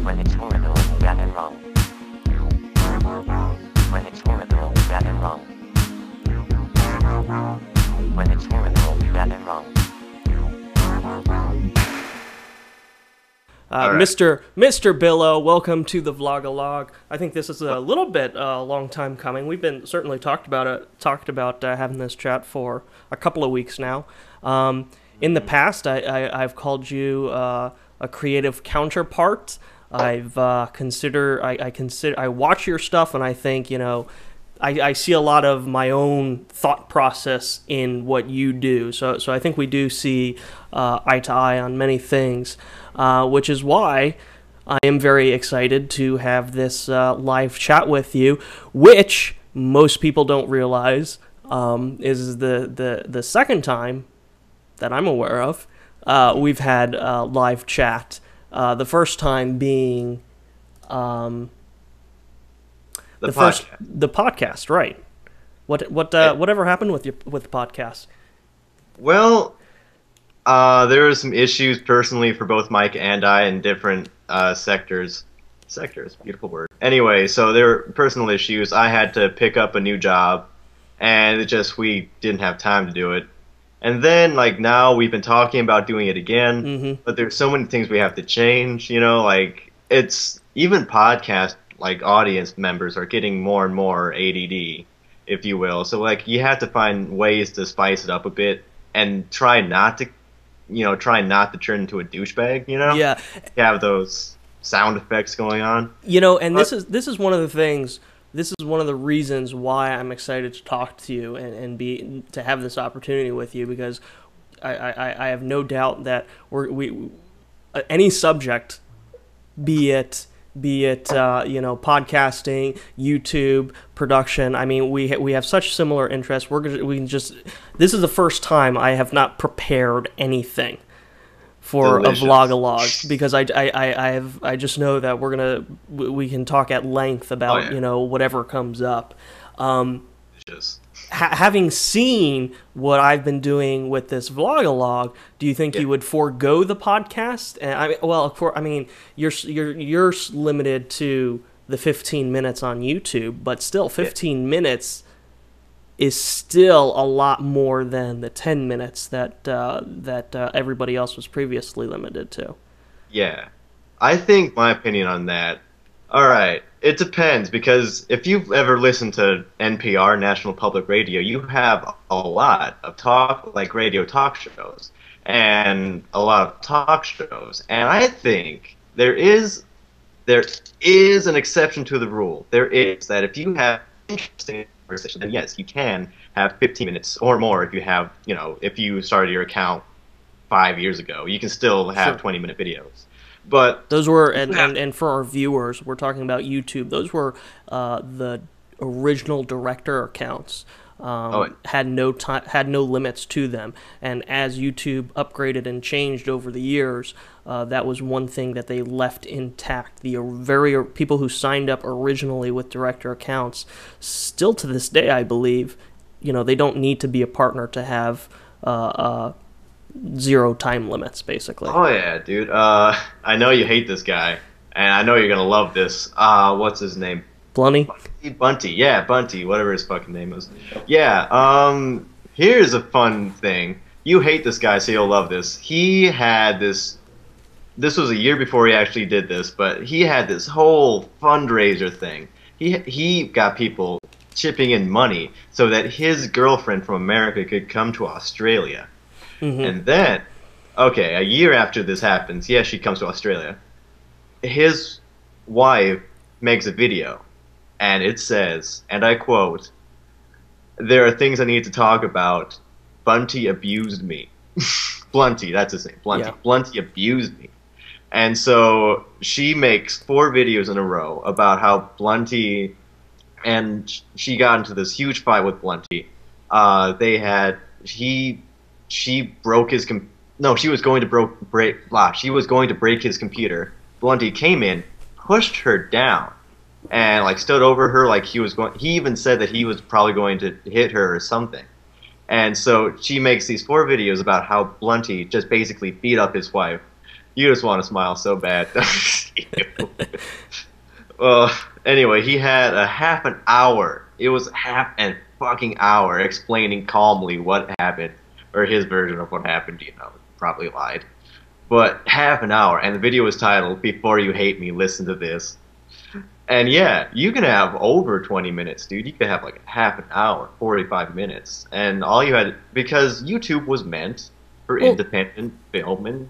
When it's horrible, bad and wrong. When it's horrible, bad and wrong. When it's horrible, bad and wrong. Right. Mr. Billow, welcome to the Vlog-a-log. I think this is a little bit long time coming. We've been certainly talked about having this chat for a couple of weeks now. In the past, I've called you a creative counterpart. I watch your stuff and I think, I see a lot of my own thought process in what you do. So I think we do see eye to eye on many things, which is why I am very excited to have this live chat with you, which most people don't realize is the second time that I'm aware of we've had live chat. The first time being the podcast, right? Whatever happened with the podcast? Well, there were some issues personally for both Mike and I in different sectors. Sectors, beautiful word. Anyway, so there were personal issues. I had to pick up a new job, and we didn't have time to do it. And then, now we've been talking about doing it again, but there's so many things we have to change, it's even podcast, audience members are getting more and more ADD, if you will. So, you have to find ways to spice it up a bit and try not to turn into a douchebag, Yeah. Have those sound effects going on. And this is one of the things. This is one of the reasons why I'm excited to talk to you and to have this opportunity with you, because I have no doubt that any subject, be it podcasting, YouTube, production. I mean, we have such similar interests. This is the first time I have not prepared anything for Delicious. A vlog-a-log, because I just know that we can talk at length about whatever comes up. Having seen what I've been doing with this vlog-a-log, do you think you would forego the podcast? And you're limited to the 15 minutes on YouTube, but still 15 minutes is still a lot more than the 10 minutes that everybody else was previously limited to. Yeah. I think my opinion on that, alright, it depends, because if you've ever listened to NPR, National Public Radio, you have a lot of radio talk shows, and a lot of talk shows, and I think there is an exception to the rule. There is that if you have interesting conversation, then yes, you can have 15 minutes or more if you have, if you started your account 5 years ago. You can still have 20-minute videos. But those were, and for our viewers, we're talking about YouTube. Those were the original director accounts. Had no limits to them, and as YouTube upgraded and changed over the years, that was one thing that they left intact. The very people who signed up originally with director accounts, still to this day, I believe, they don't need to be a partner to have zero time limits, basically. Oh yeah, dude. I know you hate this guy, and I know you're gonna love this. What's his name? Bunty, yeah, Bunty, whatever his fucking name is. Yeah, here's a fun thing. You hate this guy, so you'll love this. He had this was a year before he actually did this, but he had this whole fundraiser thing. He got people chipping in money so that his girlfriend from America could come to Australia. And then, okay, a year after this happens, she comes to Australia. His wife makes a video, and it says, and I quote, "There are things I need to talk about. Bunty abused me." Blunty, that's his name. Blunty. Yeah. Blunty abused me. And so she makes 4 videos in a row about how Blunty, and she got into this huge fight with Blunty. She broke his she was going to break his computer. Blunty came in, pushed her down, and stood over her he even said that he was probably going to hit her or something. And so she makes these 4 videos about how Blunty just basically beat up his wife. You just want to smile so bad. Well, anyway, he had a half an hour. It was half an fucking hour explaining calmly what happened, or his version of what happened. You know, probably lied, but half an hour, and the video was titled "Before You Hate Me, Listen to This." And yeah, you can have over 20 minutes, dude. You could have like half an hour, 45 minutes, and all you had, because YouTube was meant for independent film and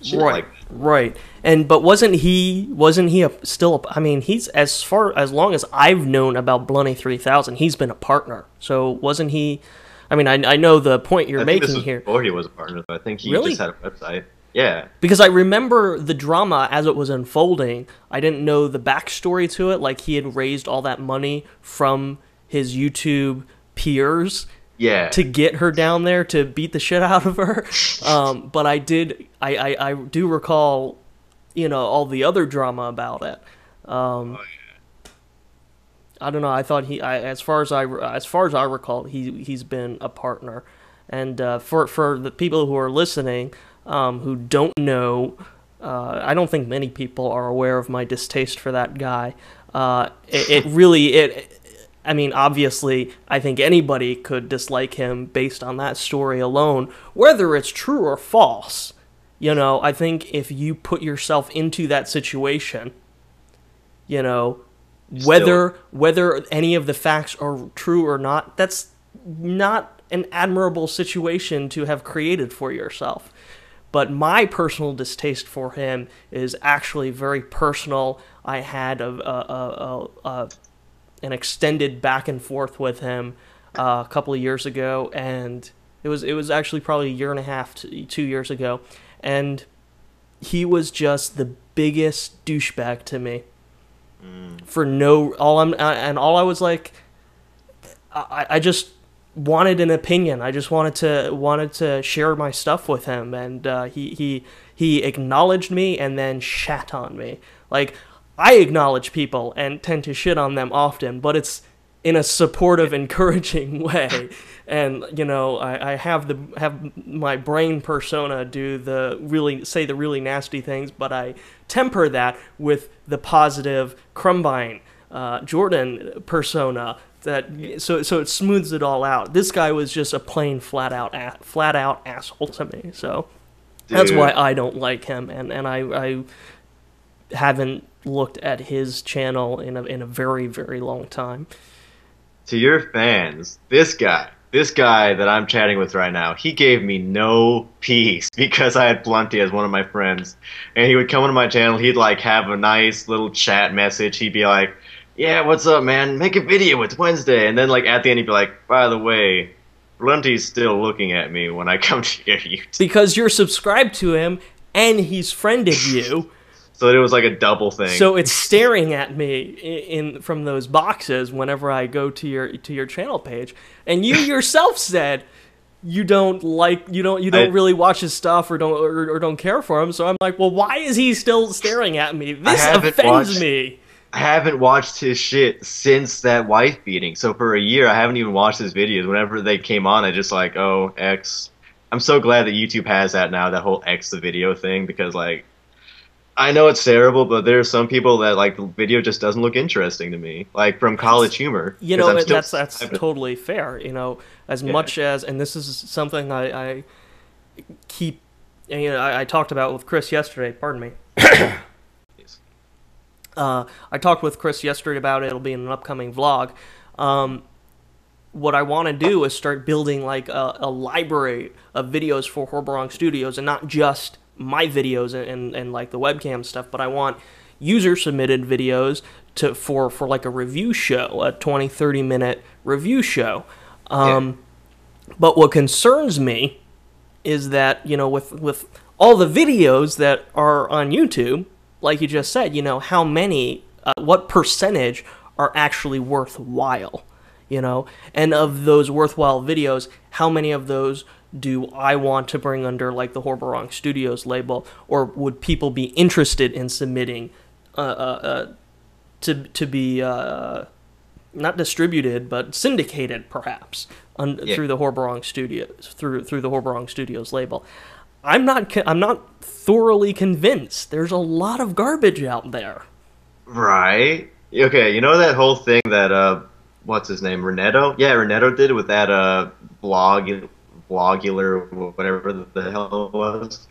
shit like that. Right. And but wasn't he I mean, he's as long as I've known about Blunny 3000, he's been a partner. So wasn't he? I mean, I know the point you're making this was here. Before he was a partner, but I think he Really? just had a website. Yeah. Because I remember the drama as it was unfolding. I didn't know the backstory to it. Like, he had raised all that money from his YouTube peers to get her down there to beat the shit out of her. But I do recall, you know, all the other drama about it. I don't know. I thought as far as I recall, he's been a partner. And for the people who are listening, who don't know, I don't think many people are aware of my distaste for that guy. I mean, obviously, I think anybody could dislike him based on that story alone, whether it's true or false. You know, I think if you put yourself into that situation, you know, whether any of the facts are true or not, that's not an admirable situation to have created for yourself. But my personal distaste for him is actually very personal. I had an extended back and forth with him a couple of years ago, and it was actually probably a year and a half to 2 years ago, and he was just the biggest douchebag to me. For all I was like, I just wanted an opinion. I just wanted to share my stuff with him, and he acknowledged me and then shat on me. Like, I acknowledge people and tend to shit on them often, but it's in a supportive, encouraging way. And you know, I have my brain persona say the really nasty things, but I temper that with the positive Krumbine Jordan persona. So it smooths it all out. This guy was just a plain flat out asshole to me. So that's why I don't like him, and I haven't looked at his channel in a very, very long time. To your fans, this guy that I'm chatting with right now, he gave me no peace because I had Blunty as one of my friends, and he would come into my channel. He'd like have a nice little chat message. He'd be like, "Yeah, what's up, man? Make a video. It's Wednesday." And then like at the end, he'd be like, "By the way, Blunty's still looking at me when I come to your YouTube." Because you're subscribed to him and he's friended you. So it was like a double thing. So it's staring at me from those boxes whenever I go to your channel page. And you yourself said you don't really watch his stuff or don't care for him. So I'm like, well, why is he still staring at me? This offends me. I haven't watched his shit since that wife beating. So for a year, I haven't even watched his videos. Whenever they came on, I just like, oh, X. I'm so glad that YouTube has that now, that whole X the video thing, because like, I know it's terrible, but there are some people that like the video just doesn't look interesting to me, like from College Humor. You know, that's totally fair. You know, as much as, and this is something I keep, you know, I talked about with Chris yesterday. Pardon me. I talked with Chris yesterday about it. It'll be in an upcoming vlog. What I want to do is start building like a library of videos for Angrypunkbronx Studios, and not just my videos and like the webcam stuff, but I want user submitted videos for like a review show, a 20-30 minute review show. But what concerns me is that, you know, with all the videos that are on YouTube, like you just said, you know, how many, what percentage are actually worthwhile, you know? And of those worthwhile videos, how many of those do I want to bring under, like, the Angrypunkbronx Studios label, or would people be interested in submitting to be not distributed, but syndicated, perhaps, through the Angrypunkbronx Studios, through the Angrypunkbronx Studios label? I'm not thoroughly convinced. There's a lot of garbage out there. Right. Okay, you know that whole thing that what's his name? Renetto? Yeah, Renetto did with that blogular, whatever the hell it was.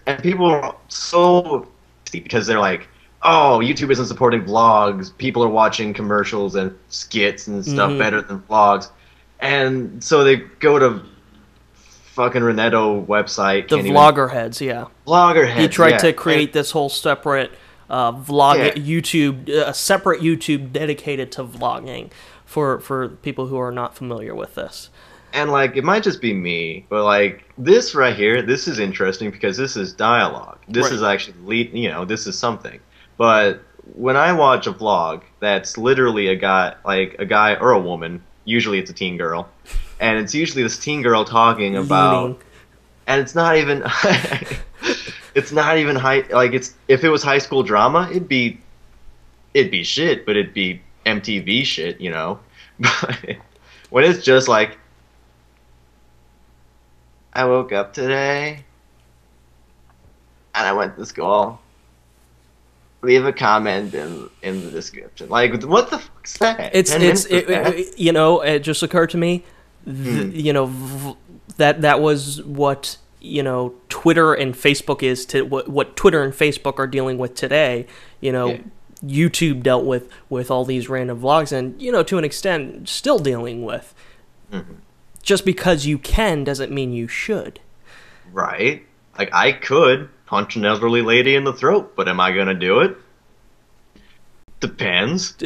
And people are so because they're like, oh, YouTube isn't supporting vlogs. People are watching commercials and skits and stuff better than vlogs. And so they go to fucking Renetto website. The vlogger heads, yeah. Vlogger heads, he tried to create this whole separate YouTube, a separate YouTube dedicated to vlogging for people who are not familiar with this. And, like, it might just be me, but, like, this right here, this is interesting because this is dialogue. This is actually, this is something. But when I watch a vlog that's literally a guy or a woman, usually it's a teen girl, and it's usually this teen girl talking about, and it's not even, it's not even if it was high school drama, it'd be shit, but it'd be MTV shit, you know? But when it's just like, I woke up today, and I went to school. Leave a comment in the description. Like, what the fuck's that? It just occurred to me, that was what, Twitter and Facebook is to what Twitter and Facebook are dealing with today. YouTube dealt with all these random vlogs and, to an extent, still dealing with. Just because you can doesn't mean you should. Right. Like, I could punch an elderly lady in the throat, but am I gonna do it? Depends.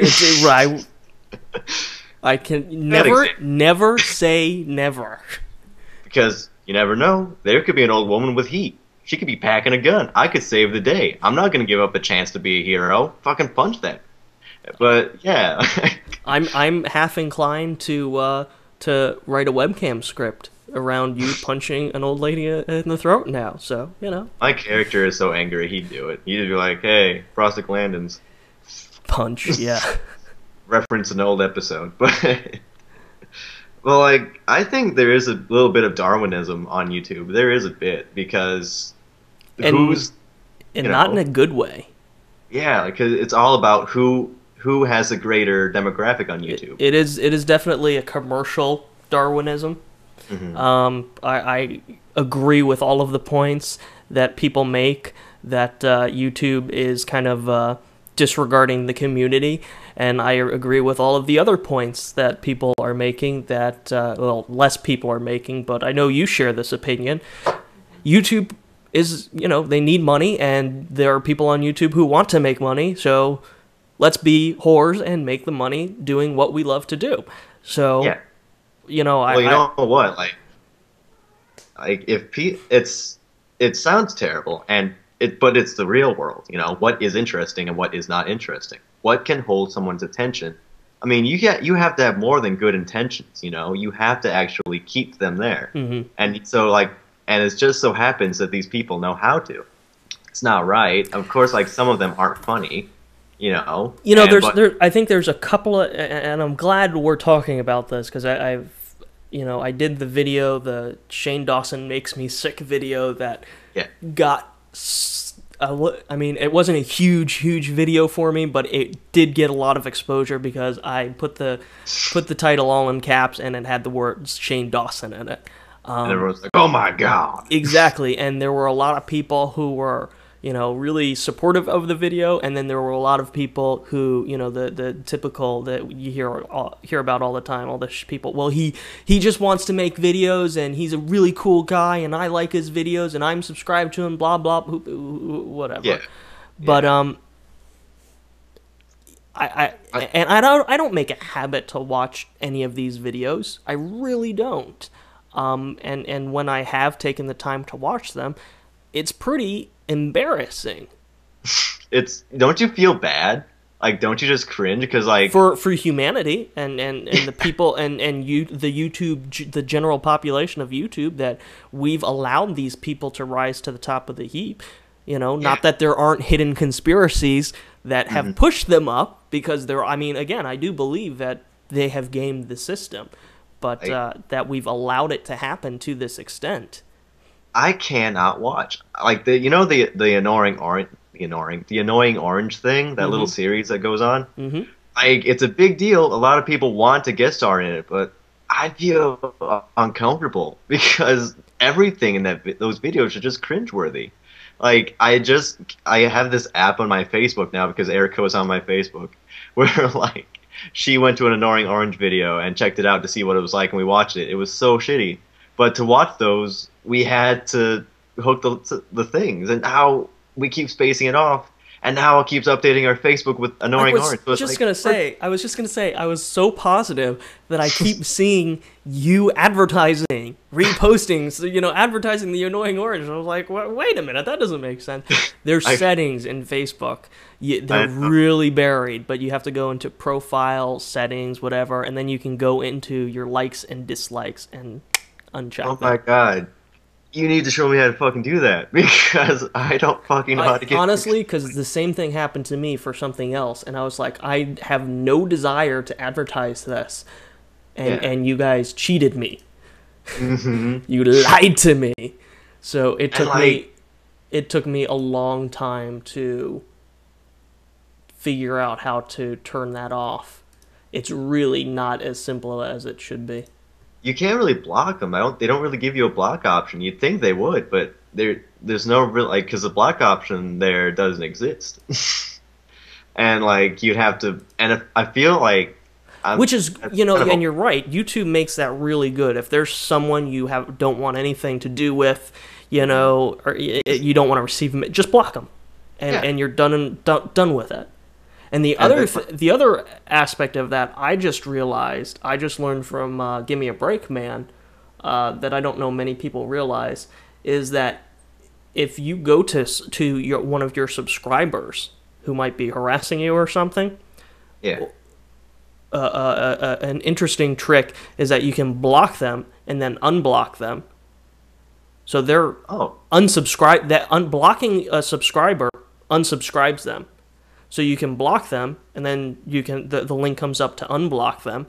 Right. I can never say never. Because you never know. There could be an old woman with heat. She could be packing a gun. I could save the day. I'm not gonna give up the chance to be a hero. Fucking punch that. But yeah. I'm half inclined to write a webcam script around you punching an old lady in the throat now, so, My character is so angry, he'd do it. He'd be like, hey, prostaglandins. Punch, yeah. Reference an old episode, but... Well, like, I think there is a little bit of Darwinism on YouTube. There is a bit, because... not in a good way. Yeah, because it's all about who has a greater demographic on YouTube. It is definitely a commercial Darwinism. I agree with all of the points that people make that YouTube is kind of disregarding the community, and I agree with all of the other points that people are making that, less people are making, but I know you share this opinion. YouTube is, they need money, and there are people on YouTube who want to make money, so let's be whores and make the money doing what we love to do. So, yeah. What? Like it sounds terrible, but it's the real world. What is interesting and what is not interesting. What can hold someone's attention? I mean, you have to have more than good intentions. You have to actually keep them there. And so and it just so happens that these people know how to. It's not right. Of course, some of them aren't funny. I think there's a couple of, and I'm glad we're talking about this because I did the video, the Shane Dawson makes me sick video that got, it wasn't a huge video for me, but it did get a lot of exposure because I put the title all in caps and it had the words Shane Dawson in it. And everyone's like, oh my god. Exactly, and there were a lot of people who were really supportive of the video, and then there were a lot of people who, the typical that you hear about all the time, all the people, well, he just wants to make videos, and he's a really cool guy, and I like his videos, and I'm subscribed to him, blah, blah, whatever. Yeah. But, I don't make a habit to watch any of these videos. I really don't. And when I have taken the time to watch them, it's pretty embarrassing. Don't you feel bad? Don't you just cringe because for humanity and the people and the general population of YouTube, that we've allowed these people to rise to the top of the heap. Not that there aren't hidden conspiracies that have pushed them up, because again, I do believe that they have gamed the system, but that we've allowed it to happen to this extent. I cannot watch. Like the annoying orange thing, that little Mm-hmm. series that goes on. Mm-hmm. Like it's a big deal. A lot of people want to guest star in it, but I feel uncomfortable because everything in those videos are just cringeworthy. Like I have this app on my Facebook now because Erica was on my Facebook, where like she went to an annoying orange video and checked it out to see what it was like, and we watched it. It was so shitty. But to watch those, we had to hook the things, and now we keep spacing it off, and now it keeps updating our Facebook with annoying orange. So it's like, I was just gonna say, I was so positive that I keep seeing you advertising, reposting, so, advertising the annoying orange. And I was like, wait a minute, that doesn't make sense. There's settings in Facebook. They're really buried, but you have to go into profile settings, whatever, and then you can go into your likes and dislikes and uncheck oh them. my god. You need to show me how to fucking do that because I don't fucking know how to get. Honestly, because the same thing happened to me for something else, and I was like, I have no desire to advertise this, and you guys cheated me. Mm-hmm. You lied to me. So it And, took me a long time to figure out how to turn that off. It's really not as simple as it should be. you can't really block them. They don't really give you a block option. You'd think they would, but there's no real like because the block option there doesn't exist. And like you'd have to, and if, I feel like Which is, and you're right. YouTube makes that really good. If there's someone you don't want anything to do with, or you don't want to receive them, just block them, and you're done with it. And the other aspect of that, I just learned from Give Me a Break Man, that I don't know many people realize, is that if you go to one of your subscribers who might be harassing you or something, an interesting trick is that you can block them and then unblock them. So they're unsubscribe. That unblocking a subscriber unsubscribes them. So you can block them, and then the link comes up to unblock them,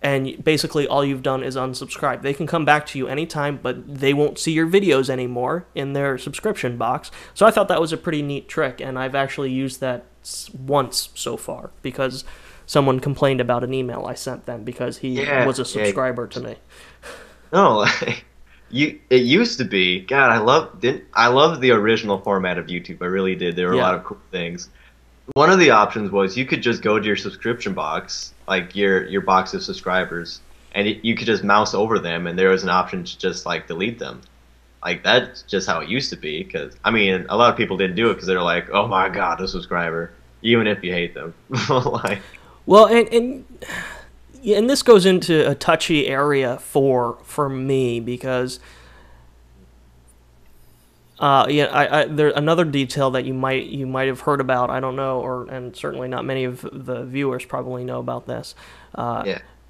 and basically all you've done is unsubscribe. They can come back to you anytime, but they won't see your videos anymore in their subscription box. So I thought that was a pretty neat trick, and I've actually used that once so far because someone complained about an email I sent them because he was a subscriber to me. No, it used to be. God, I loved the original format of YouTube. I really did. There were a lot of cool things. One of the options was you could just go to your subscription box, like your box of subscribers, and you could just mouse over them, and there was an option to just like delete them. Like that's just how it used to be. Because I mean, a lot of people didn't do it because they're like, oh my god, a subscriber, even if you hate them. Like, well, and this goes into a touchy area for me because. There another detail that you might have heard about. I don't know, and certainly not many of the viewers probably know about this.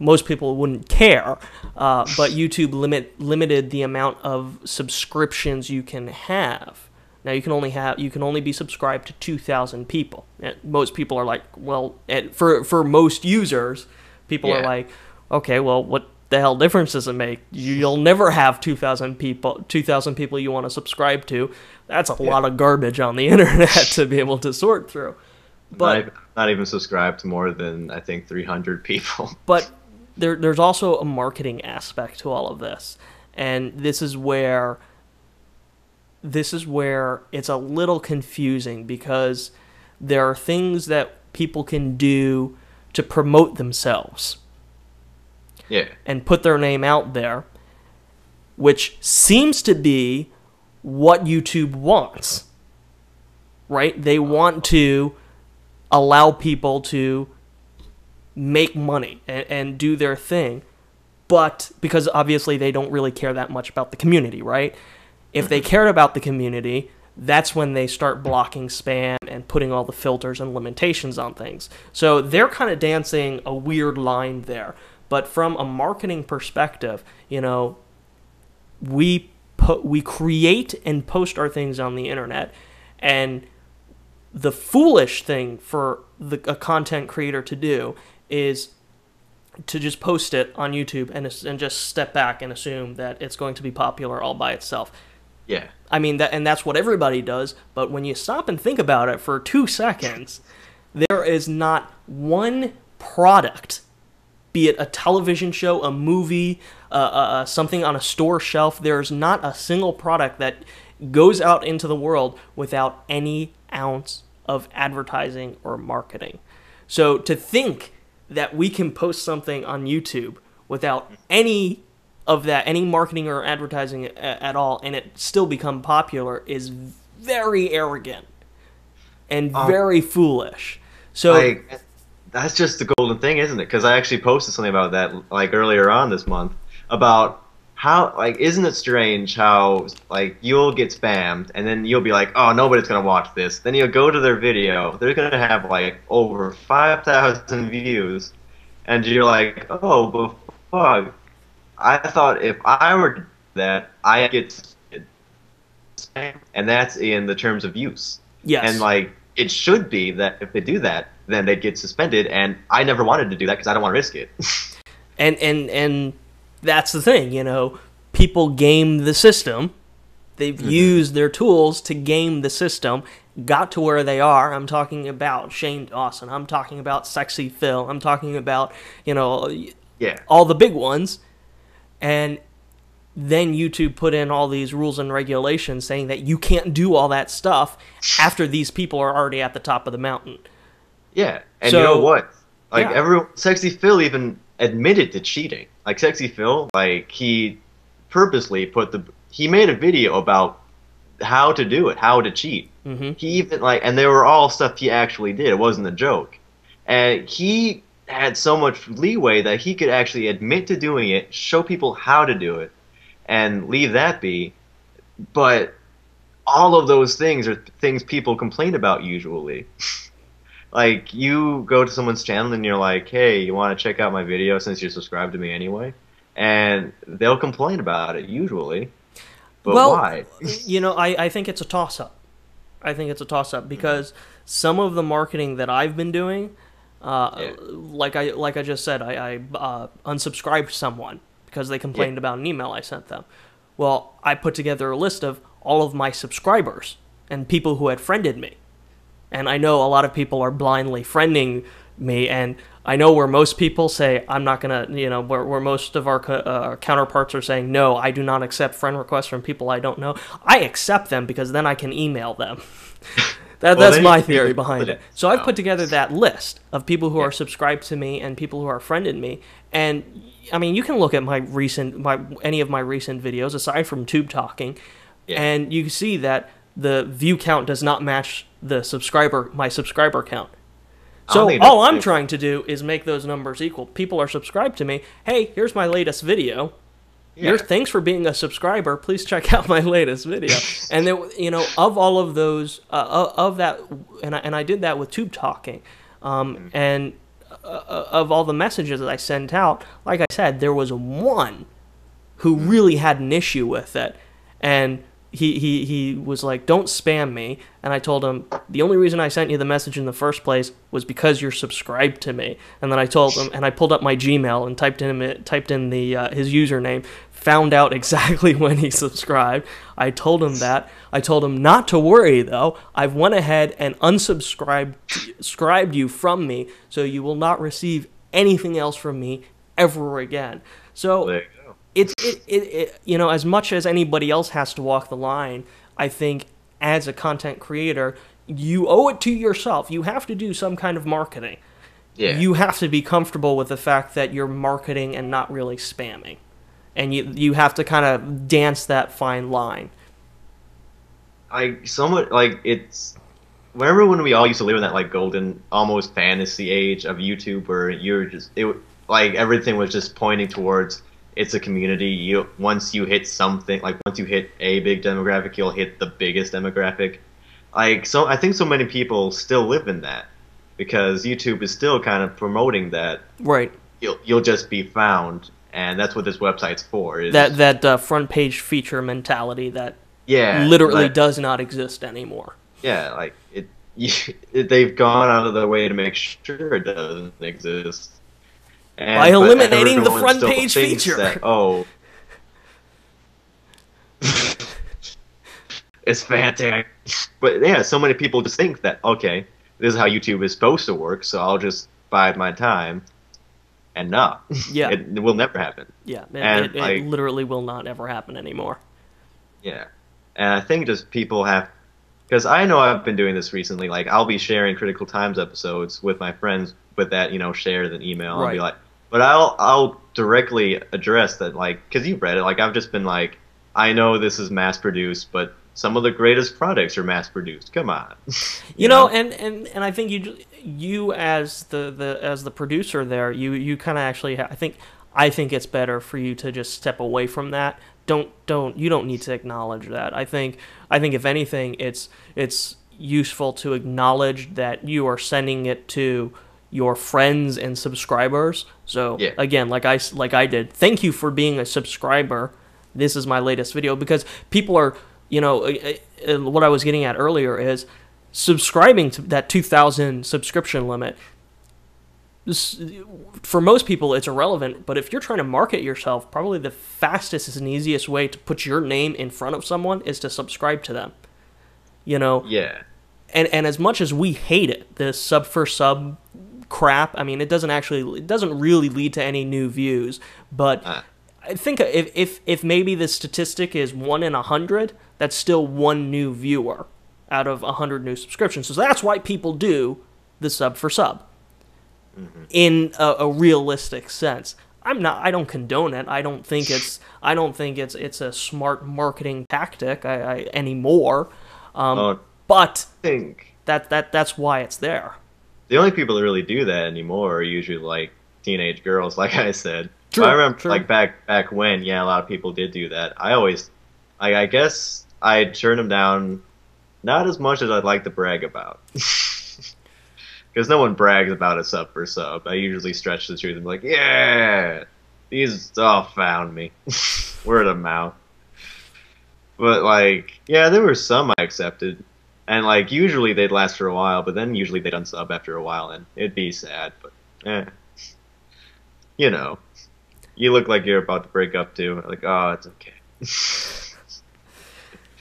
Most people wouldn't care, but YouTube limited the amount of subscriptions you can have. Now you can only be subscribed to 2,000 people. And most people are like, well, for most users, people are like, okay, well, what the hell difference does it make? You'll never have 2,000 people you want to subscribe to. That's a lot of garbage on the internet to be able to sort through. But not even subscribed to more than I think 300 people. But there's also a marketing aspect to all of this, and this is where it's a little confusing because there are things that people can do to promote themselves. And put their name out there, which seems to be what YouTube wants, right? They want to allow people to make money and do their thing, but because obviously they don't really care that much about the community, right? If they cared about the community, that's when they start blocking spam and putting all the filters and limitations on things. So they're kind of dancing a weird line there. But from a marketing perspective, we create and post our things on the internet, and the foolish thing for a content creator to do is to just post it on YouTube and just step back and assume that it's going to be popular all by itself. Yeah. I mean, that's what everybody does, but when you stop and think about it for 2 seconds, there is not one product, be it a television show, a movie, something on a store shelf, there's not a single product that goes out into the world without any ounce of advertising or marketing. So to think that we can post something on YouTube without any of that, any marketing or advertising at all, and it still become popular is very arrogant and very foolish. So that's just the golden thing, isn't it? Because I actually posted something about that like earlier on this month about how, like, isn't it strange how, like, you'll get spammed and then you'll be like, oh, nobody's gonna watch this. Then you'll go to their video, they're gonna have like over 5,000 views, and you're like, oh, but fuck, I thought if I were to do that, I get spammed, and that's in the terms of use. yes, And like, it should be that if they do that, then they get suspended, and I never wanted to do that because I don't want to risk it. and that's the thing, you know, people game the system. They've used their tools to game the system, got to where they are. I'm talking about Shane Dawson. I'm talking about Sexy Phil. I'm talking about, you know, Yeah. all the big ones. And then YouTube put in all these rules and regulations saying that you can't do all that stuff after these people are already at the top of the mountain. Yeah, and So, you know what? Like, yeah. Sexy Phil even admitted to cheating. Like, Sexy Phil, like, he purposely he made a video about how to do it, how to cheat. Mm-hmm. He even, like, and they were all stuff he actually did. It wasn't a joke. And he had so much leeway that he could actually admit to doing it, show people how to do it, and leave that be. But all of those things are things people complain about usually. Like, you go to someone's channel and you're like, hey, you want to check out my video since you're subscribed to me anyway? And they'll complain about it usually. But why? You know, I think it's a toss-up. I think it's a toss-up because some of the marketing that I've been doing, like I just said, I unsubscribed someone because they complained about an email I sent them. Well, I put together a list of all of my subscribers and people who had friended me. And I know a lot of people are blindly friending me, and I know where most people say, I'm not going to, you know, where most of our counterparts are saying, no, I do not accept friend requests from people I don't know. I accept them because then I can email them. That's my theory behind it. So I've put together that list of people who are subscribed to me and people who are friended me. And, I mean, you can look at any of my recent videos, aside from Tube Talking, and you see that the view count does not match my subscriber count. So all I'm trying to do is make those numbers equal. People are subscribed to me. Hey, here's my latest video. Thanks for being a subscriber. Please check out my latest video. And then, you know, of all of those, of that, and I did that with Tube Talking, and of all the messages that I sent out, like I said, there was one who really had an issue with it, and he was like, don't spam me. And I told him, the only reason I sent you the message in the first place was because you're subscribed to me. And then I told him, and I pulled up my Gmail and typed in his username, found out exactly when he subscribed. I told him that. I told him not to worry, though. I've went ahead and unsubscribed you from me, so you will not receive anything else from me ever again. So There you go. It you know, as much as anybody else has to walk the line, I think as a content creator, you owe it to yourself. You have to do some kind of marketing. Yeah. You have to be comfortable with the fact that you're marketing and not really spamming. And you have to kind of dance that fine line. It's remember when we all used to live in that like golden, almost fantasy age of YouTube, where like everything was just pointing towards it's a community. Once you hit something, like once you hit a big demographic, you'll hit the biggest demographic. Like, so I think so many people still live in that because YouTube is still kind of promoting that. Right. You'll just be found, and that's what this website's for. That front page feature mentality that literally does not exist anymore. Yeah, like they've gone out of their way to make sure it doesn't exist. By eliminating the front page feature. It's fantastic. But yeah, so many people just think that, okay, this is how YouTube is supposed to work, so I'll just bide my time. And no, Yeah. it will never happen. Yeah, And it literally will not ever happen anymore. yeah, and I think just people have, because I know I've been doing this recently. Like I'll be sharing Critical Times episodes with my friends with that, share the email. I'll be Right. like, but I'll directly address that, like, because you've read it. Like I've just been like, I know this is mass produced, but some of the greatest products are mass produced. Come on, You know, and I think you as the producer there, you kind of actually I think it's better for you to just step away from that. You don't need to acknowledge that. I think if anything, it's useful to acknowledge that you are sending it to your friends and subscribers. So Yeah. again, like I did, thank you for being a subscriber. This is my latest video, because people are, what I was getting at earlier is subscribing to that 2,000 subscription limit. For most people, it's irrelevant, but if you're trying to market yourself, probably the fastest and easiest way to put your name in front of someone is to subscribe to them. Yeah, And as much as we hate it, this sub for sub crap, I mean, it doesn't really lead to any new views, but I think if maybe the statistic is 1 in 100, that's still one new viewer out of 100 new subscriptions. So that's why people do the sub for sub. In a realistic sense. I don't condone it. I don't think it's a smart marketing tactic anymore. But I think that's why it's there. the only people that really do that anymore are usually like teenage girls, like I said. True, But I remember true. like back when, yeah, a lot of people did do that. I guess I'd turn them down, not as much as I'd like to brag about. Because no one brags about a sub for sub. I usually stretch the truth and be like, yeah, these all found me. Word of mouth. But like, yeah, there were some I accepted. And like, usually they'd last for a while, but then usually they'd unsub after a while, and it'd be sad, but you look like you're about to break up too. Like, oh, it's okay.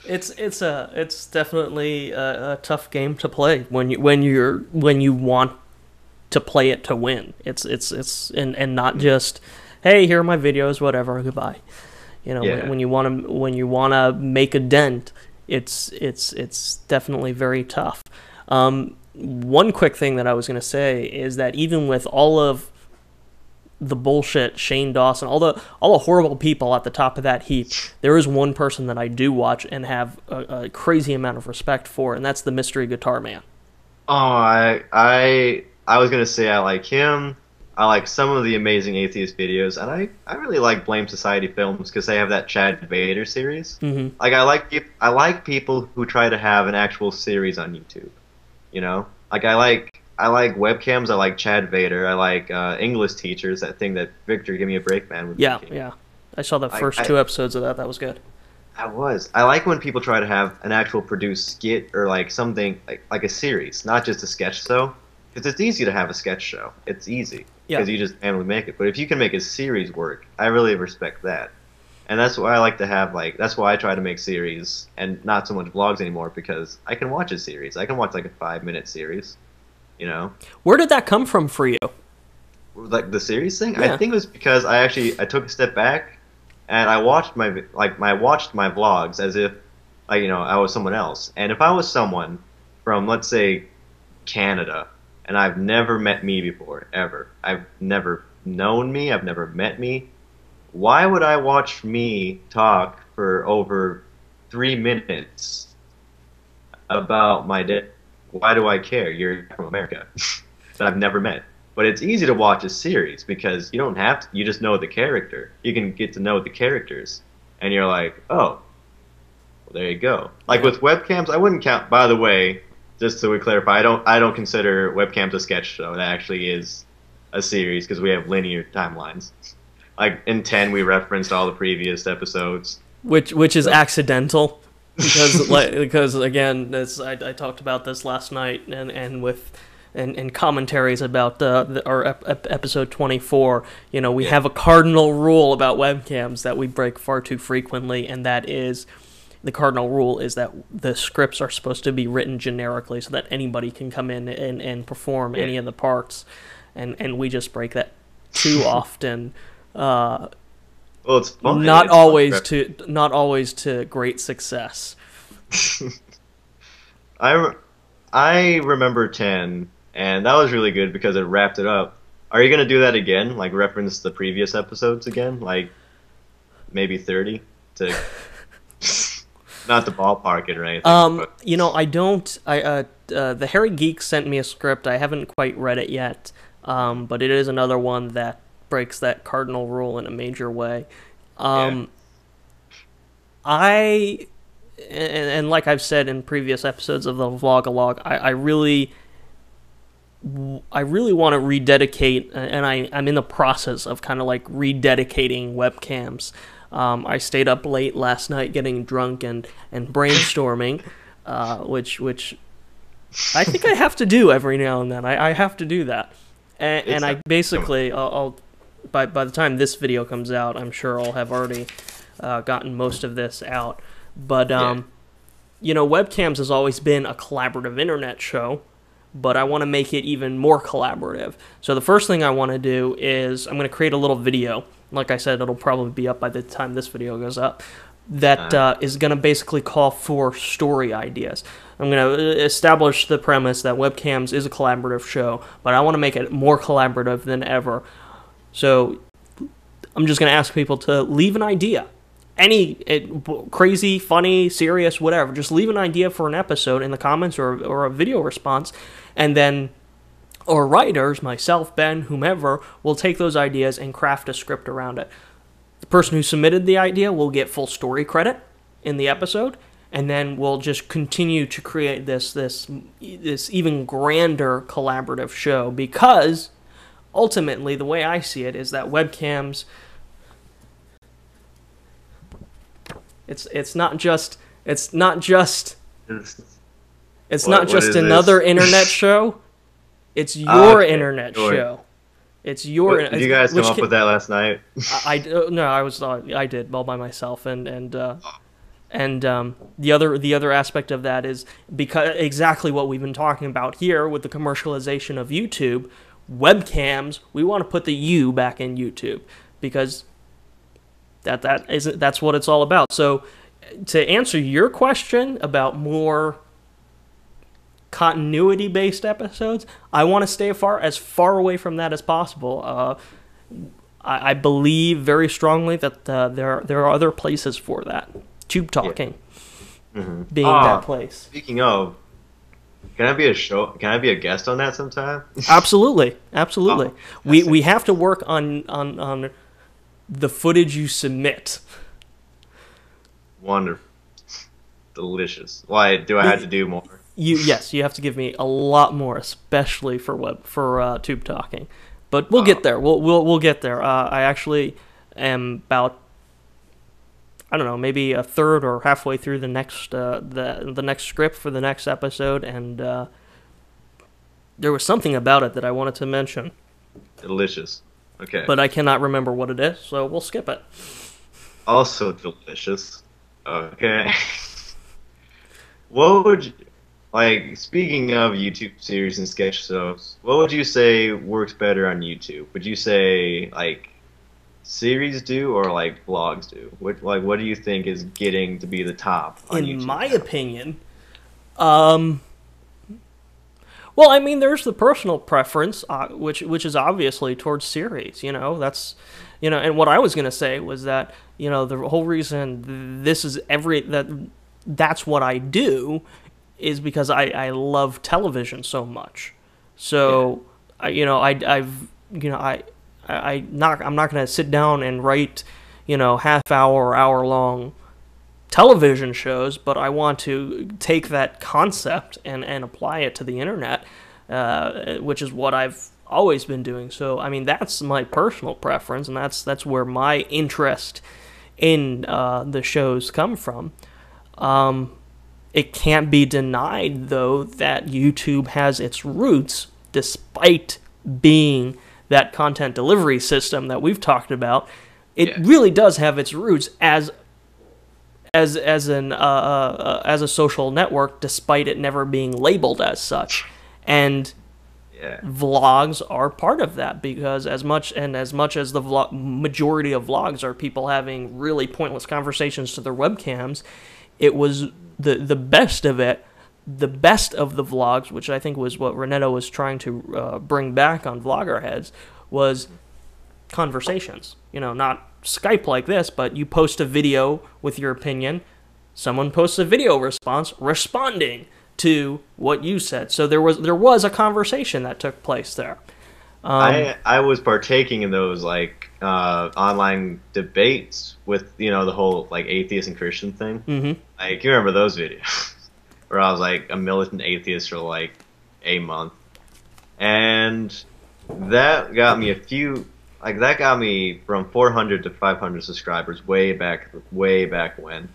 It's definitely a tough game to play when you want to play it to win. It's not just, hey, here are my videos, whatever, goodbye. Yeah. When you want to make a dent, it's definitely very tough. One quick thing that I was going to say is that even with all of the bullshit, Shane Dawson, all the horrible people at the top of that heap, there is one person that I do watch and have a crazy amount of respect for, and that's the Mystery Guitar Man. Oh, I was gonna say I like him. I like some of the Amazing Atheist videos, and I really like Blame Society films because they have that Chad Vader series. Mm-hmm. Like I like people who try to have an actual series on YouTube. Like I like webcams. I like Chad Vader. I like English teachers. That thing that Victor Give Me a Break Man was Yeah, making. yeah. I saw the first 2 episodes of that. That was good. I like when people try to have an actual produced skit or like something like a series, not just a sketch show. Because it's easy to have a sketch show. It's easy because you just manually make it. But if you can make a series work, I really respect that. And that's why I like to have that's why I try to make series and not so much vlogs anymore, because I can watch a series. I can watch like a 5-minute series. Where did that come from for you? Like the series thing. Yeah. I think it was because I took a step back and I watched my vlogs as if I was someone else. And if I was someone from, let's say, Canada, and I've never met me before, ever, I've never known me, I've never met me, why would I watch me talk for over 3 minutes about my day? Why do I care? You're from America that I've never met. But it's easy to watch a series because you don't have to. You just know the character. You can get to know the characters, and you're like, oh, well, there you go. Like with webcams, I wouldn't count. By the way, just so we clarify, I don't consider webcams a sketch show. That actually is a series because we have linear timelines. Like in 10, we referenced all the previous episodes. Which is accidental. Because again, I talked about this last night and commentaries about our episode 24. We have a cardinal rule about webcams that we break far too frequently, and that is the cardinal rule is that the scripts are supposed to be written generically so that anybody can come in and perform any of the parts, and we just break that too often. Well, it's fun. Not It's always fun. not always to great success. I remember 10, and that was really good because it wrapped it up. Are you gonna do that again? Like reference the previous episodes again? Like maybe 30 to not to ballpark it or anything. But You know, I don't. The Harry Geek sent me a script. I haven't quite read it yet, but it is another one that breaks that cardinal rule in a major way. And like I've said in previous episodes of the Vlogalog, I really want to rededicate, and I'm in the process of kind of like rededicating webcams. I stayed up late last night getting drunk and brainstorming, which I think I have to do every now and then. I have to do that, and I basically I'll by the time this video comes out, I'm sure I'll have already gotten most of this out. But you know, webcams has always been a collaborative internet show, but I want to make it even more collaborative. So the first thing I want to do is I'm going to create a little video. Like I said, it'll probably be up by the time this video goes up. That is going to basically call for story ideas. I'm going to establish the premise that webcams is a collaborative show, but I want to make it more collaborative than ever. So I'm just going to ask people to leave an idea. Any crazy, funny, serious, whatever. Just leave an idea for an episode in the comments or a video response, and then our writers, myself, Ben, whomever, will take those ideas and craft a script around it. The person who submitted the idea will get full story credit in the episode, and then we'll just continue to create this even grander collaborative show, because ultimately the way I see it is that webcams, it's not just another internet show. It's your internet show. It's your. Did you guys come up with that last night? I did all by myself, and the other aspect of that is because exactly what we've been talking about here with the commercialization of YouTube, webcams. We want to put the U back in YouTube because that's what it's all about. So to answer your question about more continuity-based episodes, I want to stay as far away from that as possible. I believe very strongly that there are other places for that. Tube talking being that place. Speaking of, can I be a guest on that sometime? Absolutely. Oh, we have to work on the footage you submit. Wonderful. Delicious. Why do I have to do more? Yes, you have to give me a lot more, especially for tube talking. But we'll get there. We'll get there. I actually am about, I don't know, maybe a third or halfway through the next the next script for the next episode, and there was something about it that I wanted to mention. Delicious. Okay. But I cannot remember what it is, so we'll skip it. Also delicious. Okay. What would you, like, speaking of YouTube series and sketch shows, what would you say works better on YouTube? Would you say like series do or like vlogs do? What do you think is getting to be the top on YouTube? In my opinion, well, I mean, there's the personal preference, which is obviously towards series. You know, that's, you know, and what I was gonna say was that, you know, the whole reason this is that's what I do is because I love television so much. So, yeah. I'm not gonna sit down and write, you know, half-hour or hour-long television shows, but I want to take that concept and apply it to the internet, which is what I've always been doing. So, I mean, that's my personal preference, and that's where my interest in the shows come from. It can't be denied, though, that YouTube has its roots, despite being that content delivery system that we've talked about. It really does have its roots as as a social network, despite it never being labeled as such. And Yeah. vlogs are part of that, because as much as the majority of vlogs are people having really pointless conversations to their webcams, it was the best of it. The best of the vlogs, which I think was what Renetto was trying to bring back on Vlogger Heads, was conversations. You know, not Skype like this, but you post a video with your opinion, someone posts a video response responding to what you said. So there was a conversation that took place there. I was partaking in those like online debates with, you know, the whole like atheist and Christian thing. Mm-hmm. Like, you remember those videos where I was like a militant atheist for like a month, and that got me that got me from 400 to 500 subscribers way back when.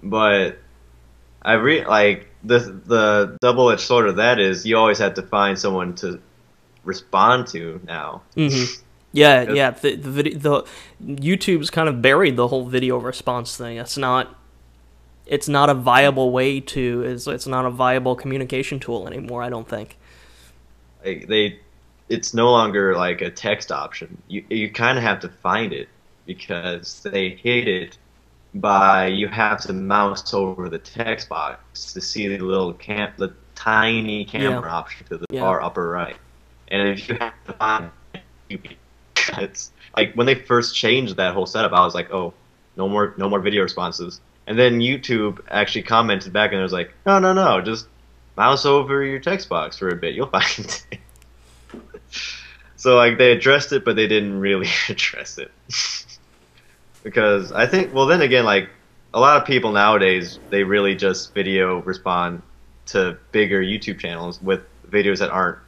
But like the double-edged sword of that is you always have to find someone to respond to now. Mm-hmm. Yeah. The YouTube's kind of buried the whole video response thing. It's not a viable way to. It's not a viable communication tool anymore, I don't think. Like it's no longer like a text option. You kind of have to find it, because they hid it by you have to mouse over the text box to see the tiny camera option to the far upper right. And if you have to find it, it's like when they first changed that whole setup, I was like, oh, no more video responses. And then YouTube actually commented back, and it was like, no, just mouse over your text box for a bit, you'll find it. So like they addressed it, but they didn't really address it. Because I think, well, then again, like a lot of people nowadays, they really just video respond to bigger YouTube channels with videos that aren't,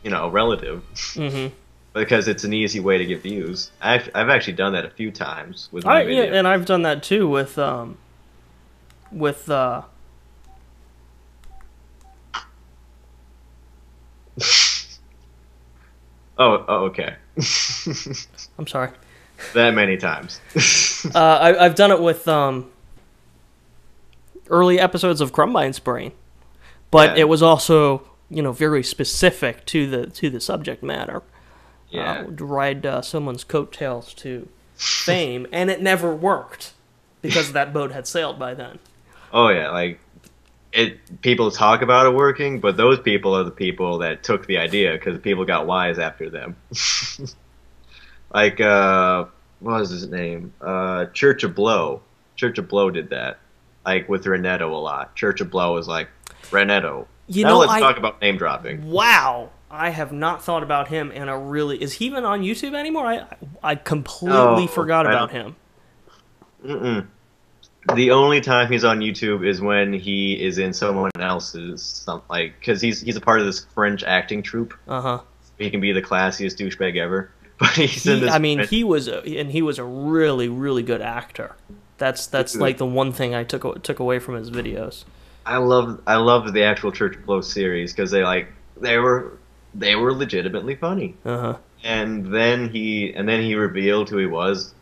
you know, relative. Mm-hmm. Because it's an easy way to get views. I've actually done that a few times with my videos. Yeah, and I've done that too with Oh, okay. I'm sorry. That many times. I've done it with early episodes of Krumbine's Brain, but it was also, you know, very specific to the subject matter. Yeah. To ride someone's coattails to fame, and it never worked because that boat had sailed by then. Oh yeah, like people talk about it working, but those people are the people that took the idea, because people got wise after them. Like what was his name? Church of Blow. Church of Blow did that, like with Renetto a lot. Church of Blow was like, Renetto. Let's talk about name dropping. Wow, I have not thought about him, and is he even on YouTube anymore? I completely forgot about him. Mm-mm. The only time he's on YouTube is when he is in someone else's, because he's a part of this French acting troupe. He can be the classiest douchebag ever, but he was a really, really good actor. That's like the one thing I took away from his videos. I loved the actual Church of Blow series, because they were legitimately funny. And then he revealed who he was,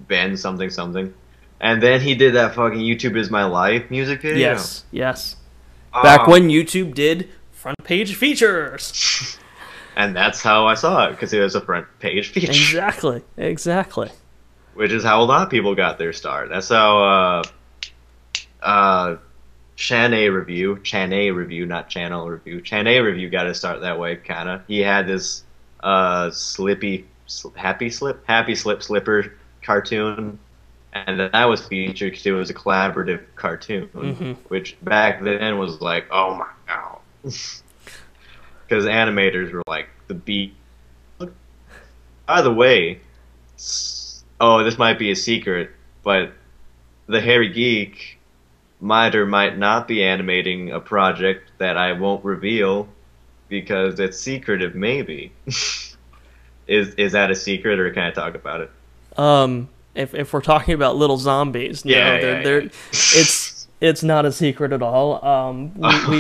Ben something. And then he did that fucking YouTube Is My Life music video. Yes. Back when YouTube did front page features. And that's how I saw it, because it was a front page feature. Exactly. Which is how a lot of people got their start. That's how Chanay Review, not Channel Review. Chanay Review got to start that way, kind of. He had this Happy Slip Slipper cartoon. And that was featured because it was a collaborative cartoon, which back then was like, oh my god. Because animators were like the beat. By the way, this might be a secret, but the Hairy Geek might or might not be animating a project that I won't reveal because it's secretive, maybe. Is that a secret, or can I talk about it? If we're talking about little zombies, it's not a secret at all.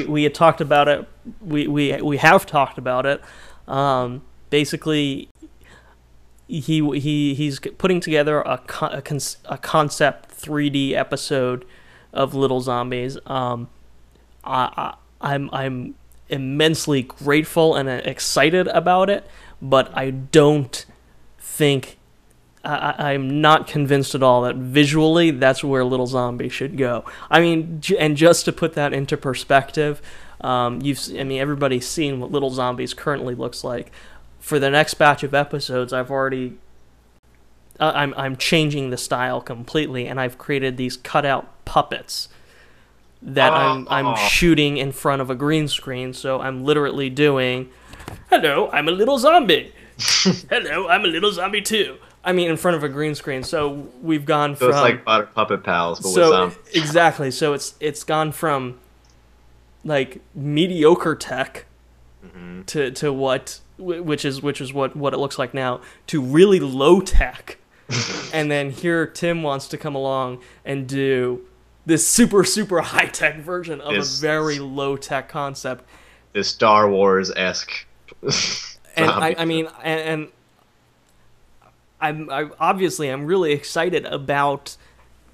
We had talked about it. We have talked about it. Basically, he's putting together a concept 3D episode of Little Zombies. I'm immensely grateful and excited about it, but I don't think I'm not convinced at all that visually that's where Little Zombie should go. I mean, and just to put that into perspective, everybody's seen what Little Zombies currently looks like. For the next batch of episodes, I'm changing the style completely, and I've created these cutout puppets that I'm shooting in front of a green screen. So I'm literally doing, "Hello, I'm a little zombie. Hello, I'm a little zombie too." I mean, in front of a green screen. So we've gone from... So it's like Puppet Pals, but with zombies. Exactly. So it's gone from, like, mediocre tech to what... Which is what it looks like now, to really low tech. And then here Tim wants to come along and do this super, super high-tech version of a very low-tech concept. This Star Wars-esque. And I'm obviously really excited about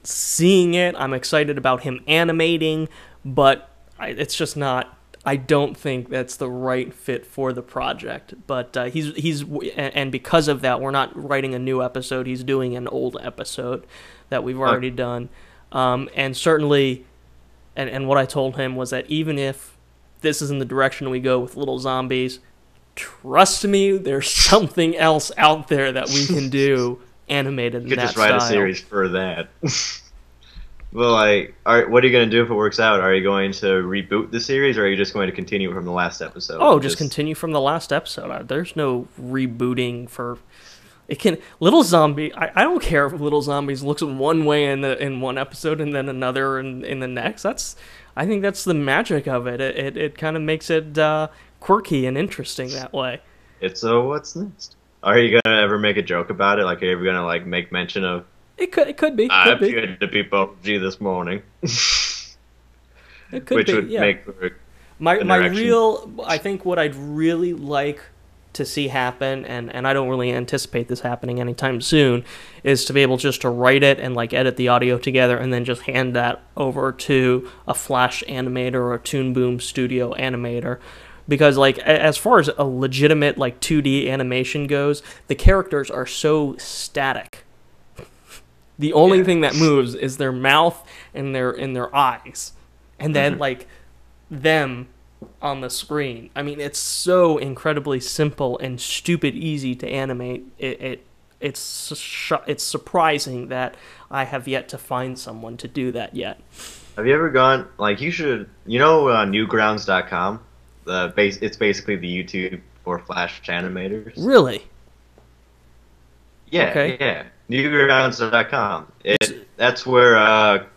seeing it. I'm excited about him animating, but it's just not. I don't think that's the right fit for the project. But and because of that, we're not writing a new episode. He's doing an old episode that we've already done. And certainly, and what I told him was that even if this isn't the direction we go with Little Zombies, trust me, there's something else out there that we can do animated in that style. You could just write a series for that. Well, what are you going to do if it works out? Are you going to reboot the series, or are you just going to continue from the last episode? Oh, just continue from the last episode. There's no rebooting for... Little Zombie... I don't care if Little Zombies looks one way in one episode and then another in the next. I think that's the magic of it. It kind of makes it quirky and interesting that way. What's next? Are you going to ever make a joke about it? Like, are you ever going to make mention of... It could be. I appeared to be PUBG this morning. It could be, would make for my I think what I'd really like to see happen, and I don't really anticipate this happening anytime soon, is to be able just to write it and edit the audio together and then just hand that over to a Flash animator or a Toon Boom Studio animator. Because as far as a legitimate 2D animation goes, the characters are so static. The only thing that moves is their mouth and their eyes, and then them on the screen. I mean, it's so incredibly simple and stupid easy to animate. It's surprising that I have yet to find someone to do that yet. Have you ever gone you should Newgrounds.com? It's basically the YouTube for Flash animators. Really? Yeah. Okay. Yeah. Newgrounds.com. That's where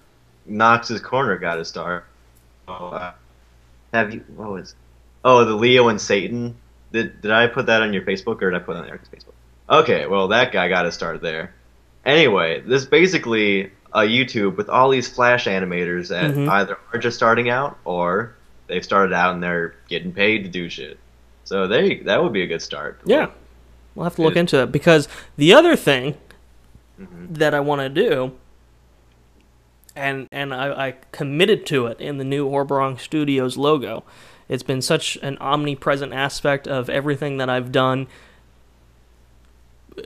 Knox's Corner got his start. Have you? What was? Oh, the Leo and Satan. Did I put that on your Facebook, or did I put it on Eric's Facebook? Okay, well that guy got his start there. Anyway, this is basically a YouTube with all these Flash animators that either are just starting out or they've started out and they're getting paid to do shit. So that would be a good start. Yeah, we'll have to look into it, because the other thing that I want to do, and I committed to it in the new Angrypunkbronx Studios logo. It's been such an omnipresent aspect of everything that I've done,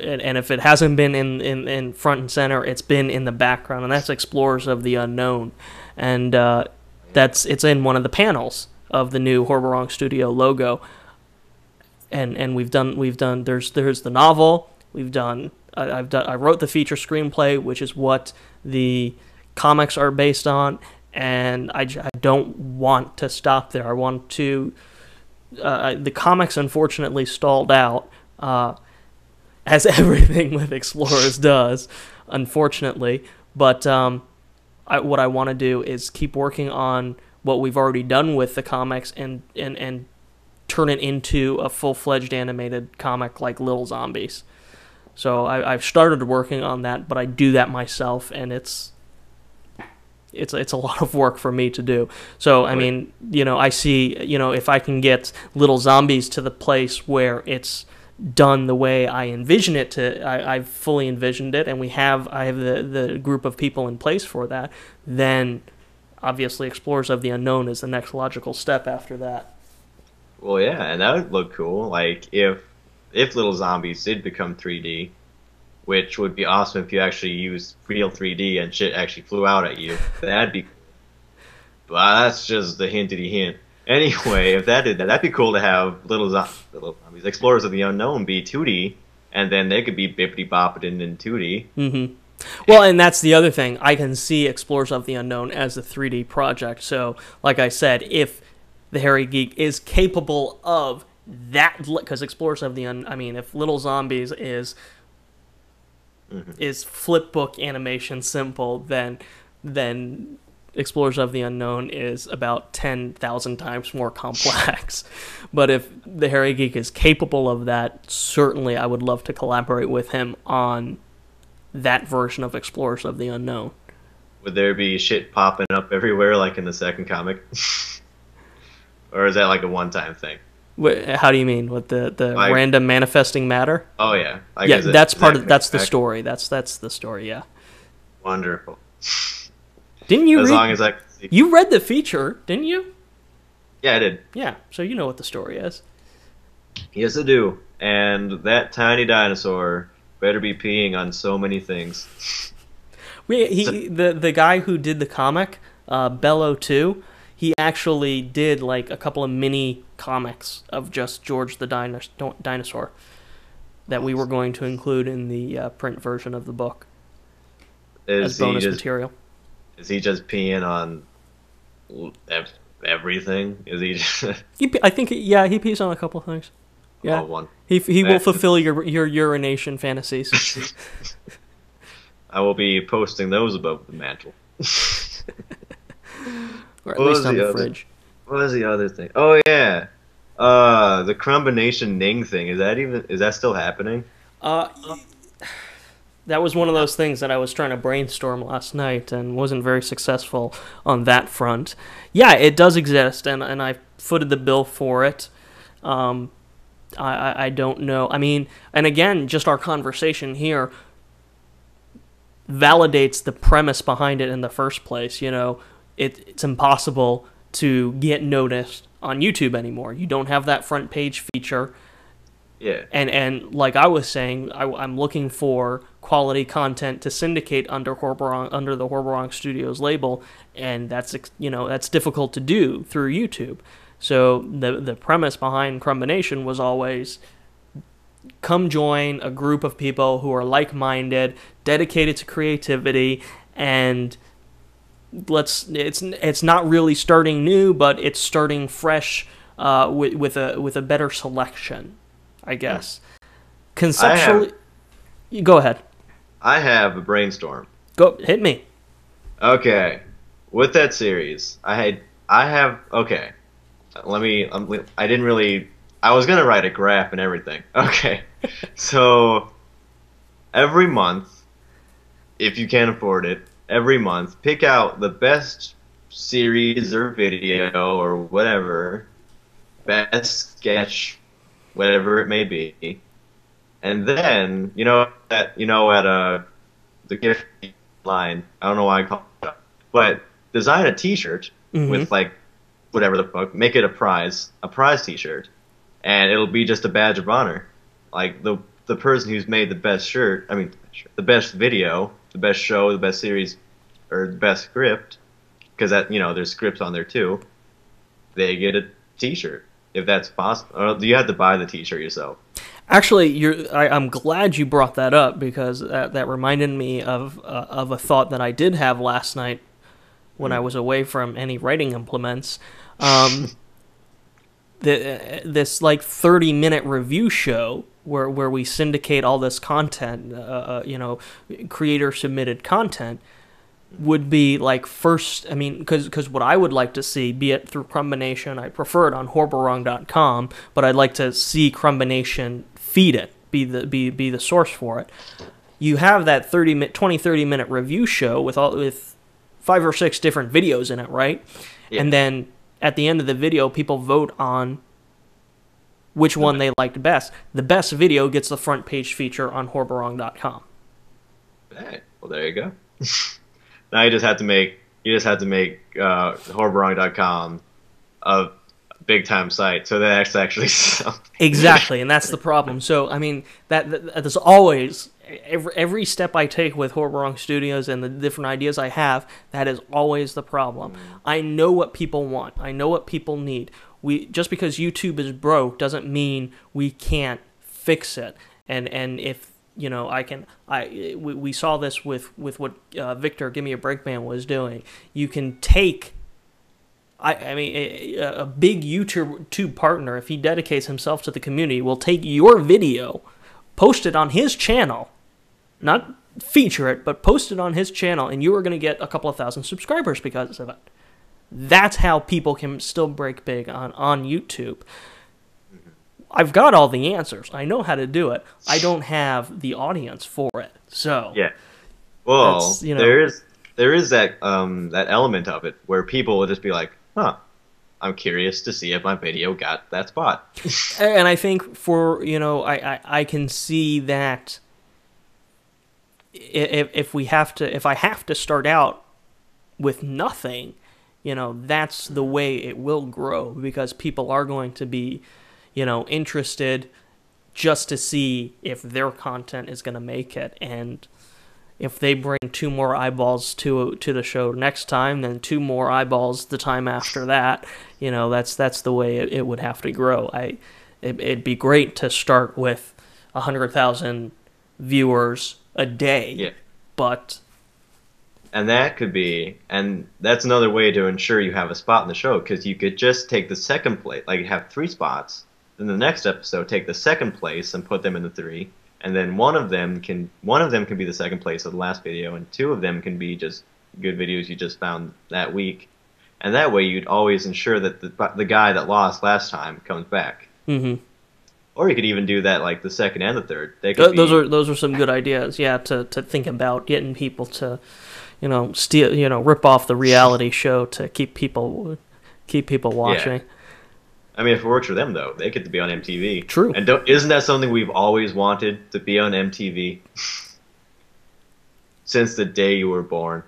and if it hasn't been in front and center, it's been in the background, and that's Explorers of the Unknown, and it's in one of the panels of the new Angrypunkbronx Studio logo, and we've done there's the novel, we've done. I wrote the feature screenplay, which is what the comics are based on, and I don't want to stop there. I want to... the comics, unfortunately, stalled out, as everything with Explorers does, unfortunately. But what I want to do is keep working on what we've already done with the comics and turn it into a full-fledged animated comic like Little Zombies. So I've started working on that, but I do that myself, and it's a lot of work for me to do. So I mean, I see, if I can get Little Zombies to the place where it's done the way I envision it I've fully envisioned it, and I have the group of people in place for that, then obviously Explorers of the Unknown is the next logical step after that. Well, yeah, and that would look cool. Like if Little Zombies did become 3D, which would be awesome if you actually used real 3D and shit actually flew out at you. That'd be. But that's just the hintity hint. Anyway, if that did that, that'd be cool to have Little Zombies, Explorers of the Unknown be 2D, and then they could be bippity bopping in 2D. Mm-hmm. Well, and that's the other thing. I can see Explorers of the Unknown as a 3D project. So, like I said, if the Hairy Geek is capable of that, because Explorers of the Unknown, I mean, if Little Zombies is flipbook animation simple, then Explorers of the Unknown is about 10,000 times more complex. But if the Hairy Geek is capable of that, certainly I would love to collaborate with him on that version of Explorers of the Unknown. Would there be shit popping up everywhere like in the second comic? Or is that like a one-time thing? How do you mean? With the like, random manifesting matter? Oh yeah. Like, yeah, that's the story. That's the story, yeah. Wonderful. Didn't you as long as I can see. You read the feature, didn't you? Yeah, I did. Yeah, so you know what the story is. Yes, I do. And that tiny dinosaur better be peeing on so many things. The guy who did the comic, Bello 2, he actually did like a couple of mini comics of just George the dinosaur that we were going to include in the print version of the book as bonus material. Is he just peeing on everything? Is he just... I think, yeah, he pees on a couple of things. Yeah, one. He will fulfill your urination fantasies. I will be posting those above the mantle. Or at least on the fridge. What was the other thing? Oh yeah, the Crumbination Ning thing. Is that still happening? That was one of those things that I was trying to brainstorm last night and wasn't very successful on that front. Yeah, it does exist, and I footed the bill for it. I don't know. I mean, and again, just our conversation here validates the premise behind it in the first place. You know, it's impossible to get noticed on YouTube anymore. You don't have that front page feature. Yeah. And like I was saying, I'm looking for quality content to syndicate under the Horrorbrong Studios label, and that's difficult to do through YouTube. So the premise behind Crumbination was always come join a group of people who are like-minded, dedicated to creativity, and it's not really starting new, but it's starting fresh with a better selection, I guess. Conceptually, go ahead. I have a brainstorm. Go hit me. Okay, with that series, I have okay. I didn't really. I was gonna write a graph and everything. Okay, so every month, if you can afford it, every month pick out the best series or video or whatever, best sketch, whatever it may be, and then at the gift line. I don't know why I call it that, but design a T-shirt with like whatever the fuck. Make it a prize T-shirt, and it'll be just a badge of honor. Like the person who's made the best shirt, the best video, the best show, the best series, or the best script, because there's scripts on there too. They get a T-shirt if that's possible. Or do you have to buy the T-shirt yourself? Actually, I'm glad you brought that up, because that reminded me of a thought that I did have last night when I was away from any writing implements. This like 30-minute review show where we syndicate all this content, creator submitted content, would be like first. I mean, because what I would like to see, be it through Crumbination, I prefer it on Horrorbrong.com, but I'd like to see Crumbination feed it, be the source for it. You have that 20-30 minute review show with 5 or 6 different videos in it, right? Yeah. And then at the end of the video, people vote on which one they liked best. The best video gets the front page feature on horrorwrong.com. Hey, well, there you go. Now you just have to make horrorwrong.com a big time site, so that actually sells. Exactly, and that's the problem. So I mean, that's always every step I take with Horror Wrong Studios and the different ideas I have. That is always the problem. I know what people want. I know what people need. Just because YouTube is broke doesn't mean we can't fix it. And if you know, we saw this with what Victor Give Me a Break Man was doing. You can take. I mean, a big YouTube partner, if he dedicates himself to the community, will take your video, post it on his channel, not feature it, but post it on his channel, and you are going to get a couple of thousand subscribers because of it. That's how people can still break big on YouTube. I've got all the answers. I know how to do it. I don't have the audience for it. So yeah, well, you know, there is that that element of it where people will just be like, huh, I'm curious to see if my video got that spot. And I think for, you know, I can see that if I have to start out with nothing, you know, that's the way it will grow, because people are going to be, you know, interested just to see if their content is going to make it. And if they bring 2 more eyeballs to the show next time, then 2 more eyeballs the time after that. You know, that's the way it would have to grow. It'd be great to start with 100,000 viewers a day. Yeah. But and that's another way to ensure you have a spot in the show, because you could just take the second place, like have 3 spots. Then the next episode, take the second place and put them in the 3. And then one of them can be the second place of the last video, and 2 of them can be just good videos you just found that week. And that way, you'd always ensure that the guy that lost last time comes back. Mm-hmm. Or you could even do that like the second and the third. Those are some good ideas. Yeah, to think about getting people to, you know, rip off the reality show to keep people watching. Yeah. I mean, if it works for them, though, they get to be on MTV. True. And isn't that something we've always wanted, to be on MTV? Since the day you were born.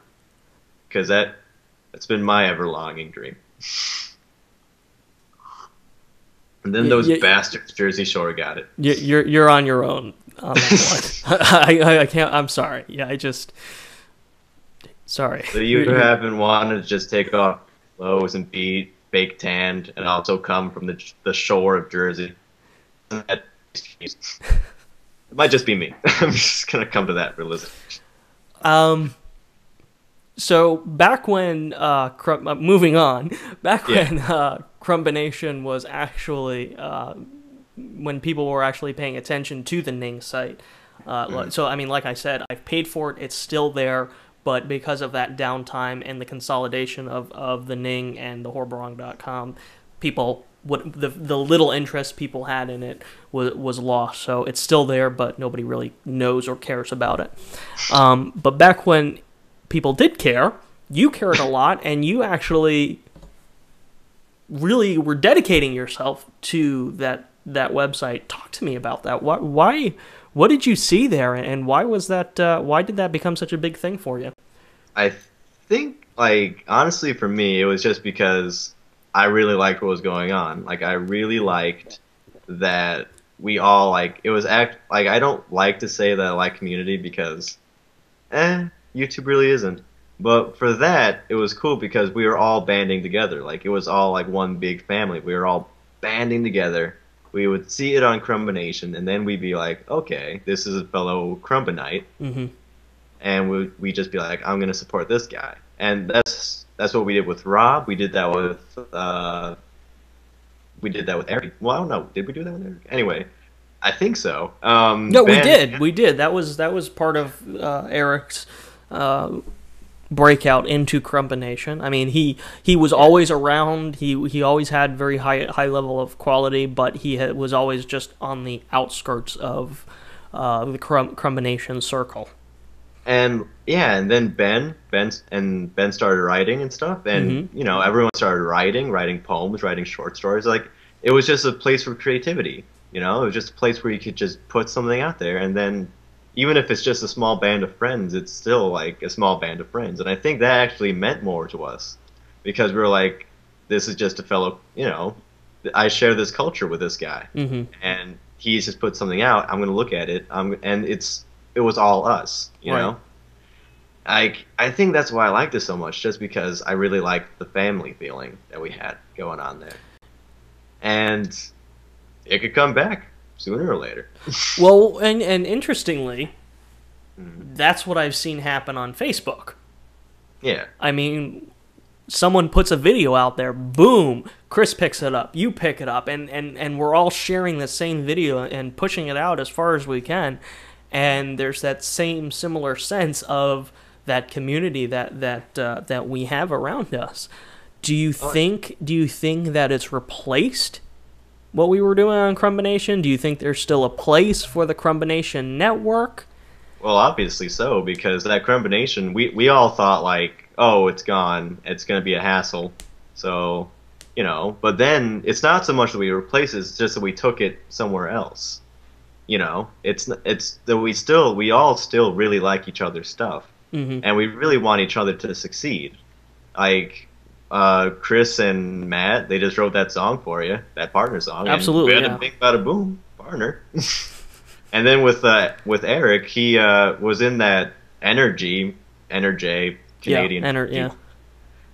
Because that's been my ever-longing dream. And then those bastards, Jersey Shore, got it. You're on your own on that one. I can't. I'm sorry. Yeah, sorry. So you haven't wanted to just take off clothes and be fake tanned and also come from the shore of Jersey. It might just be me. I'm just gonna come to that realization. So back when moving on, when Krumbination was actually when people were actually paying attention to the Ning site. So I mean, like I said, I've paid for it. It's still there. But because of that downtime and the consolidation of the Ning and the horrorwrong.com, the little interest people had in it was lost. So it's still there, but nobody really knows or cares about it. But back when people did care, you cared a lot, and you actually really were dedicating yourself to that website. Talk to me about that. Why? What did you see there, and why was that? Why did that become such a big thing for you? I think, like, honestly, for me, it was just because I really liked what was going on. Like, I really liked that we all, like, I don't like to say that I like community because, YouTube really isn't. But for that, it was cool because we were all banding together. Like, it was all like one big family. We were all banding together. We would see it on Krumbination, and then we'd be like, okay, this is a fellow Krumbinite. Mm-hmm. And we'd just be like, I'm going to support this guy. And that's what we did with Rob. We did that with Eric. Well, I don't know. Did we do that with Eric? Anyway, I think so. No, Ben, we did. That was part of Eric's breakout into Krumbination. I mean, he was always around. He always had very high level of quality, but he was always just on the outskirts of the Krumbination circle. And yeah, and then Ben started writing and stuff, and you know, everyone started writing poems, writing short stories. Like, it was just a place for creativity. You know, it was just a place where you could just put something out there, and then even if it's just a small band of friends, it's still like a small band of friends. And I think that actually meant more to us because we were like, this is just a fellow, you know, I share this culture with this guy, and he's just put something out. I'm gonna look at it. And it was all us, you know. I think that's why I liked it so much, just because I really liked the family feeling that we had going on there, and it could come back sooner or later. Well, and interestingly, that's what I've seen happen on Facebook. Yeah. I mean, someone puts a video out there, boom, Chris picks it up, you pick it up, and we're all sharing the same video and pushing it out as far as we can. And there's that same similar sense of that community that we have around us. Do you think that it's replaced what we were doing on Krumbination? Do you think there's still a place for the Krumbination network? Well, obviously so, because that Krumbination, we all thought like, oh, it's gone, it's going to be a hassle. So, you know, but then it's not so much that we replace it, it's just that we took it somewhere else. You know, it's that we all still really like each other's stuff, and we really want each other to succeed. Like Chris and Matt, they just wrote that song for you, that partner song. Absolutely, and we had a big bada boom partner. And then with Eric, he was in that Energy Canadian.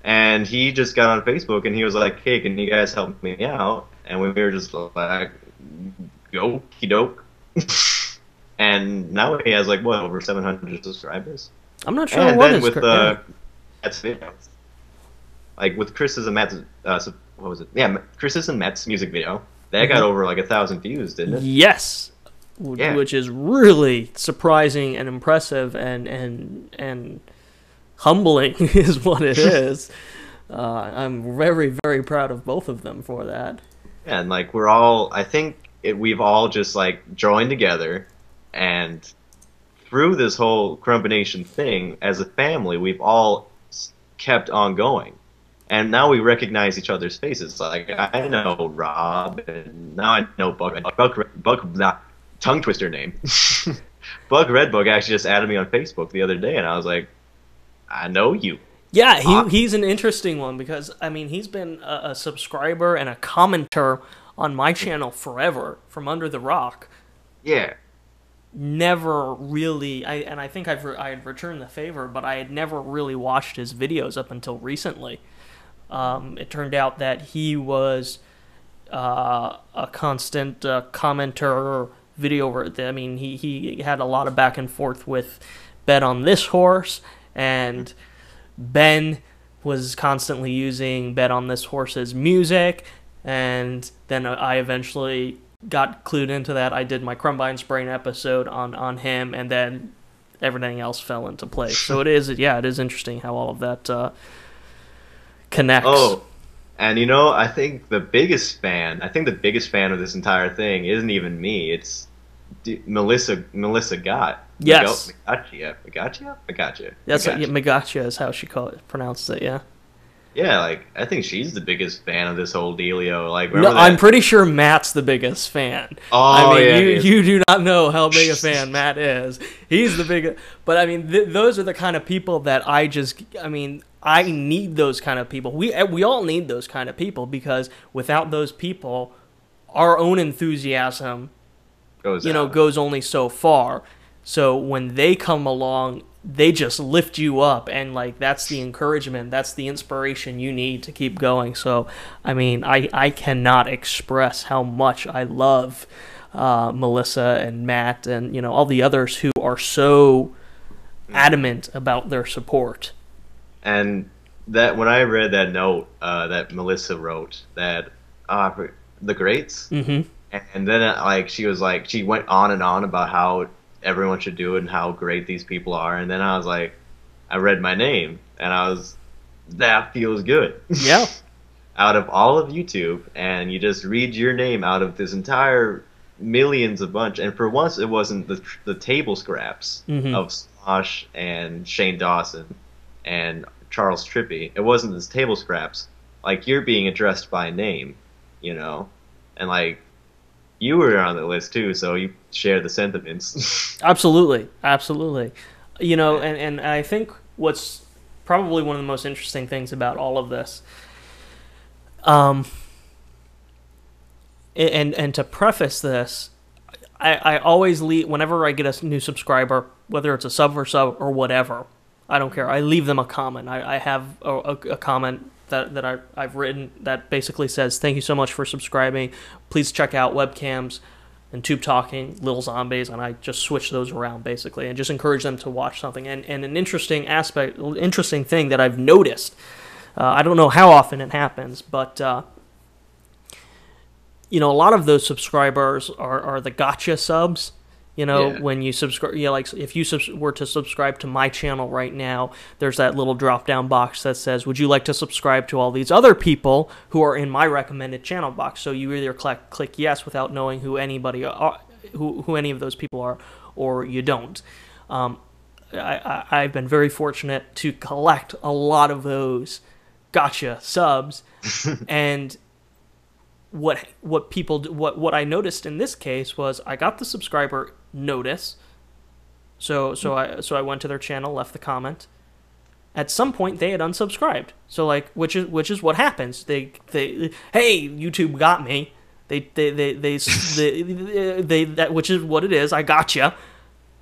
And he just got on Facebook and he was like, "Hey, can you guys help me out?" And we were just like, "Okie doke." And now he has like what, over 700 subscribers. I'm not sure. And what then is with Matt's videos, like with Chris's and Matt's what was it? Yeah, Chris's and Matt's music video, that got over like 1,000 views, didn't it? Yes. Yeah. Which is really surprising and impressive and humbling is what it is. I'm very, very proud of both of them for that. Yeah, and like we're all, I think we've all just like joined together, and through this whole Krumbination thing, as a family, we've all kept on going. And now we recognize each other's faces. Like, I know Rob, and now I know Buck, tongue twister name. Buck Redbug actually just added me on Facebook the other day, and I was like, I know you. Yeah, he's an interesting one because, I mean, he's been a subscriber and a commenter on my channel forever, from under the rock. Yeah. Never really, I think I had returned the favor, but I had never really watched his videos up until recently. It turned out that he was a constant commenter, video. I mean, he had a lot of back and forth with Bet on This Horse, and Ben was constantly using Bet on This Horse's music, and then I eventually got clued into that. I did my Krumbine's Brain episode on him, and then everything else fell into place. So it is interesting how all of that connects. Oh, and you know, I think the biggest fan of this entire thing isn't even me. It's Melissa Gott. Yes. Megachia. That's Megachia is how she pronounces it. Yeah. Yeah, like I think she's the biggest fan of this whole dealio. Like, no, I'm pretty sure Matt's the biggest fan. Oh, I mean, yeah, you do not know how big a fan Matt is. He's the biggest. But I mean, those are the kind of people that I need those kind of people. We all need those kind of people, because without those people, our own enthusiasm, goes only so far. So when they come along, they just lift you up, and like that's the encouragement, that's the inspiration you need to keep going. So I mean, I cannot express how much I love Melissa and Matt and all the others who are so adamant about their support. And that when I read that note that Melissa wrote, that the greats, and then she went on and on about how everyone should do it and how great these people are, and then I was like, I read my name, and that feels good. Yeah. Out of all of YouTube, and you just read your name out of this entire millions of bunch, and for once it wasn't the table scraps of Slosh and Shane Dawson and Charles Trippy. It wasn't this table scraps. Like, you're being addressed by name, and like you were on the list too, so you share the sentiments. Absolutely, absolutely. You know, and I think what's probably one of the most interesting things about all of this, and to preface this, I always leave whenever I get a new subscriber, whether it's a sub or whatever. I don't care. I leave them a comment. I have a comment that I've written that basically says, "Thank you so much for subscribing. Please check out webcams and Tube Talking, Little Zombies," and I just switch those around basically and just encourage them to watch something. And an interesting thing that I've noticed. I don't know how often it happens, but you know, a lot of those subscribers are the gotcha subs. You know, Yeah. when you subscribe, yeah, like if you were to subscribe to my channel right now, there's that little drop-down box that says, "Would you like to subscribe to all these other people who are in my recommended channel box?" So you either click yes without knowing who anybody are, who any of those people are, or you don't. I've been very fortunate to collect a lot of those gotcha subs, and what people do, what I noticed in this case was I got the subscriber notice, so I went to their channel, left the comment. At some point they had unsubscribed, so like which is what happens. They hey, YouTube got me. They that, which is what it is. I gotcha.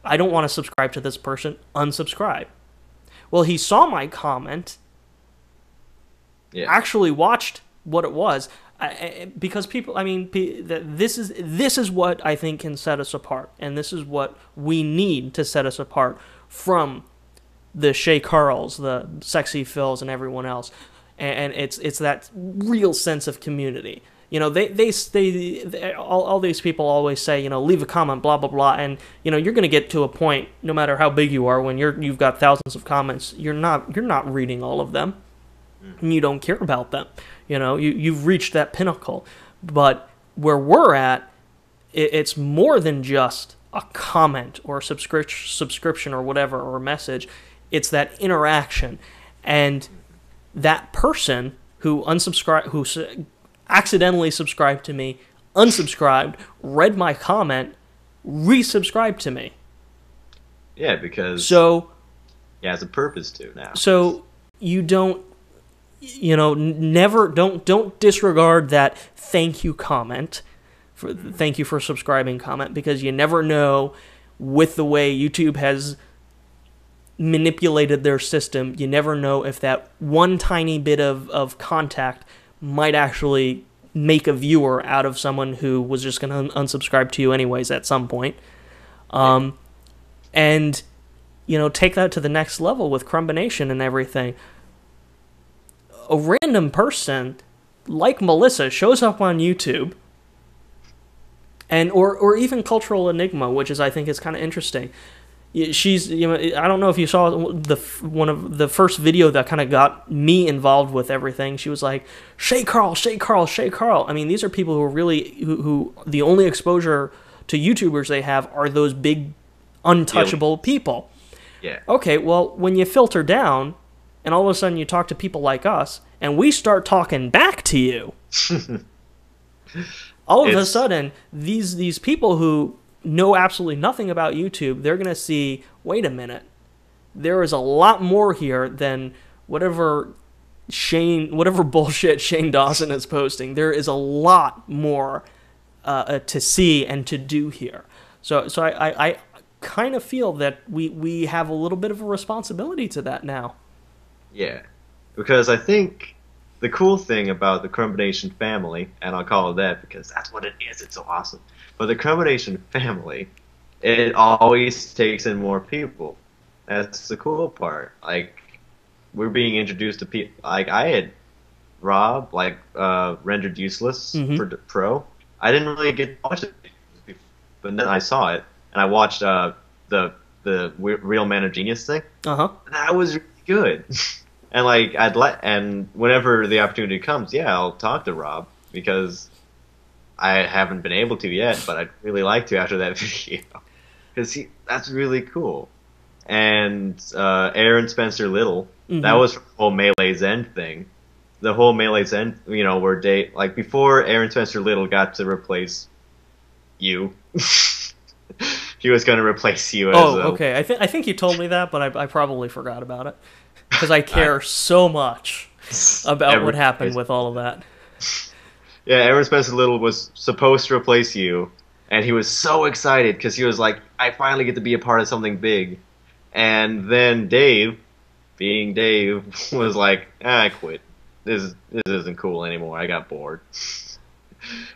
I don't want to subscribe to this person. Unsubscribe. Well, he saw my comment. Yeah. Actually watched what it was. Because people, I mean, this is what I think can set us apart, and this is what we need to set us apart from the Shay Carls, the Sexy Phils, and everyone else. And it's that real sense of community. You know, they all these people always say, you know, leave a comment, blah blah blah, and you know, you're going to get to a point, no matter how big you are, when you've got thousands of comments, you're not reading all of them, and you don't care about them. You know, you've reached that pinnacle. But where we're at, it's more than just a comment or a subscription or whatever, or a message. It's that interaction. And that person who accidentally subscribed to me, unsubscribed, read my comment, resubscribed to me. Yeah, because so it has a purpose to now. So you don't, you know, never don't disregard that thank you comment, for thank you for subscribing comment, because you never know with the way YouTube has manipulated their system. You never know if that one tiny bit of contact might actually make a viewer out of someone who was just going to unsubscribe to you anyways at some point. And you know, take that to the next level with Crumbination and everything. A random person like Melissa shows up on YouTube, and or even Cultural Enigma, which is, I think, is kind of interesting. She's, you know, I don't know if you saw one of the first video that kind of got me involved with everything. She was like, Shay Carl, Shay Carl, Shay Carl. I mean, these are people who are really who the only exposure to YouTubers they have are those big untouchable people. Yeah. Okay, well, when you filter down, and all of a sudden you talk to people like us, and we start talking back to you, all of a sudden, these people who know absolutely nothing about YouTube, they're going to see, wait a minute, there is a lot more here than whatever bullshit Shane Dawson is posting. There is a lot more to see and to do here. So I kind of feel that we have a little bit of a responsibility to that now. Yeah, because I think the cool thing about the Crumbination family, and I'll call it that because that's what it is, it's so awesome, but the Crumbination family, it always takes in more people. That's the cool part. Like, we're being introduced to people, like I had Rob, like Rendered Useless for the Pro. I didn't really get to watch it, but then I saw it, and I watched the Real Man of Genius thing. That was really good. And like and whenever the opportunity comes, yeah, I'll talk to Rob, because I haven't been able to yet, but I'd really like to after that video, because that's really cool. And Aaron Spencer Little, that was from the whole Melee Zen thing. the whole Melee's end, where like before Aaron Spencer Little got to replace you, he was going to replace you as okay. I think you told me that, but I probably forgot about it because I care so much about what happened with all of that. Yeah, Aaron Spencer Little was supposed to replace you, and he was so excited because he was like, I finally get to be a part of something big. And then Dave, being Dave, was like, I quit. This isn't cool anymore. I got bored.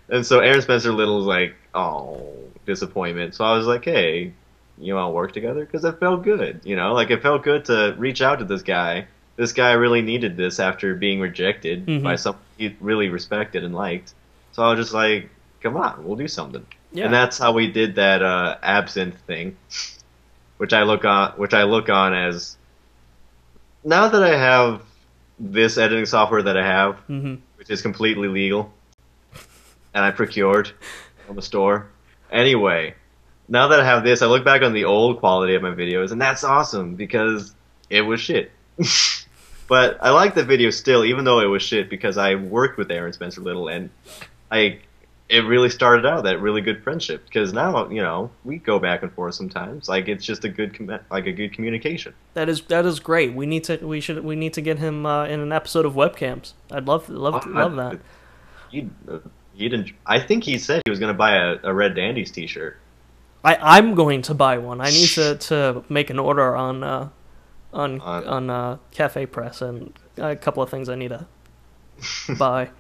And so Aaron Spencer Little was like, oh, disappointment. So I was like, hey, you want to work together? Because it felt good, Like, it felt good to reach out to this guy. This guy really needed this after being rejected by someone he really respected and liked. So I was just like, come on, we'll do something. Yeah. And that's how we did that absinthe thing, which I look on as, now that I have this editing software that I have, which is completely legal, and I procured from the store. Anyway, now that I have this, I look back on the old quality of my videos, and that's awesome because it was shit. But I like the video still, even though it was shit, because I worked with Aaron Spencer Little, and it really started out that really good friendship. Because now, we go back and forth sometimes. Like, it's just a good communication. That is great. We need to get him in an episode of Webcams. I'd love that. He didn't. I think he said he was going to buy a Red Dandies T-shirt. I'm going to buy one. I need to make an order on Cafe Press, and a couple of things I need to buy.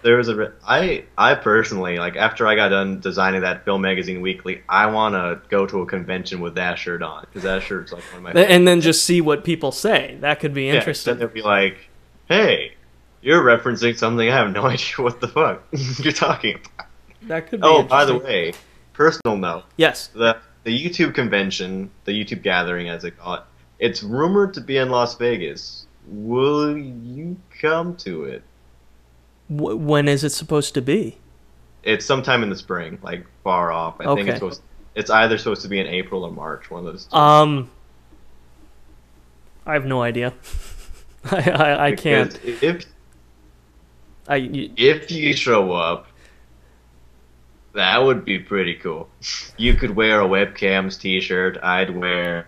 There was I personally, like, after I got done designing that Film Magazine Weekly, I want to go to a convention with that shirt on, because that shirt's like one of my favorites. And then just see what people say. That could be interesting. Then they'll be like, hey, you're referencing something I have no idea what the fuck you're talking about. That could be interesting. By the way, personal note. Yes. The YouTube convention, the YouTube gathering as they call it, it's rumored to be in Las Vegas. Will you come to it? When is it supposed to be? It's sometime in the spring, like far off. I think it's either supposed to be in April or March, one of those two. I have no idea. I can't. If you show up, that would be pretty cool. You could wear a Webcams T-shirt. I'd wear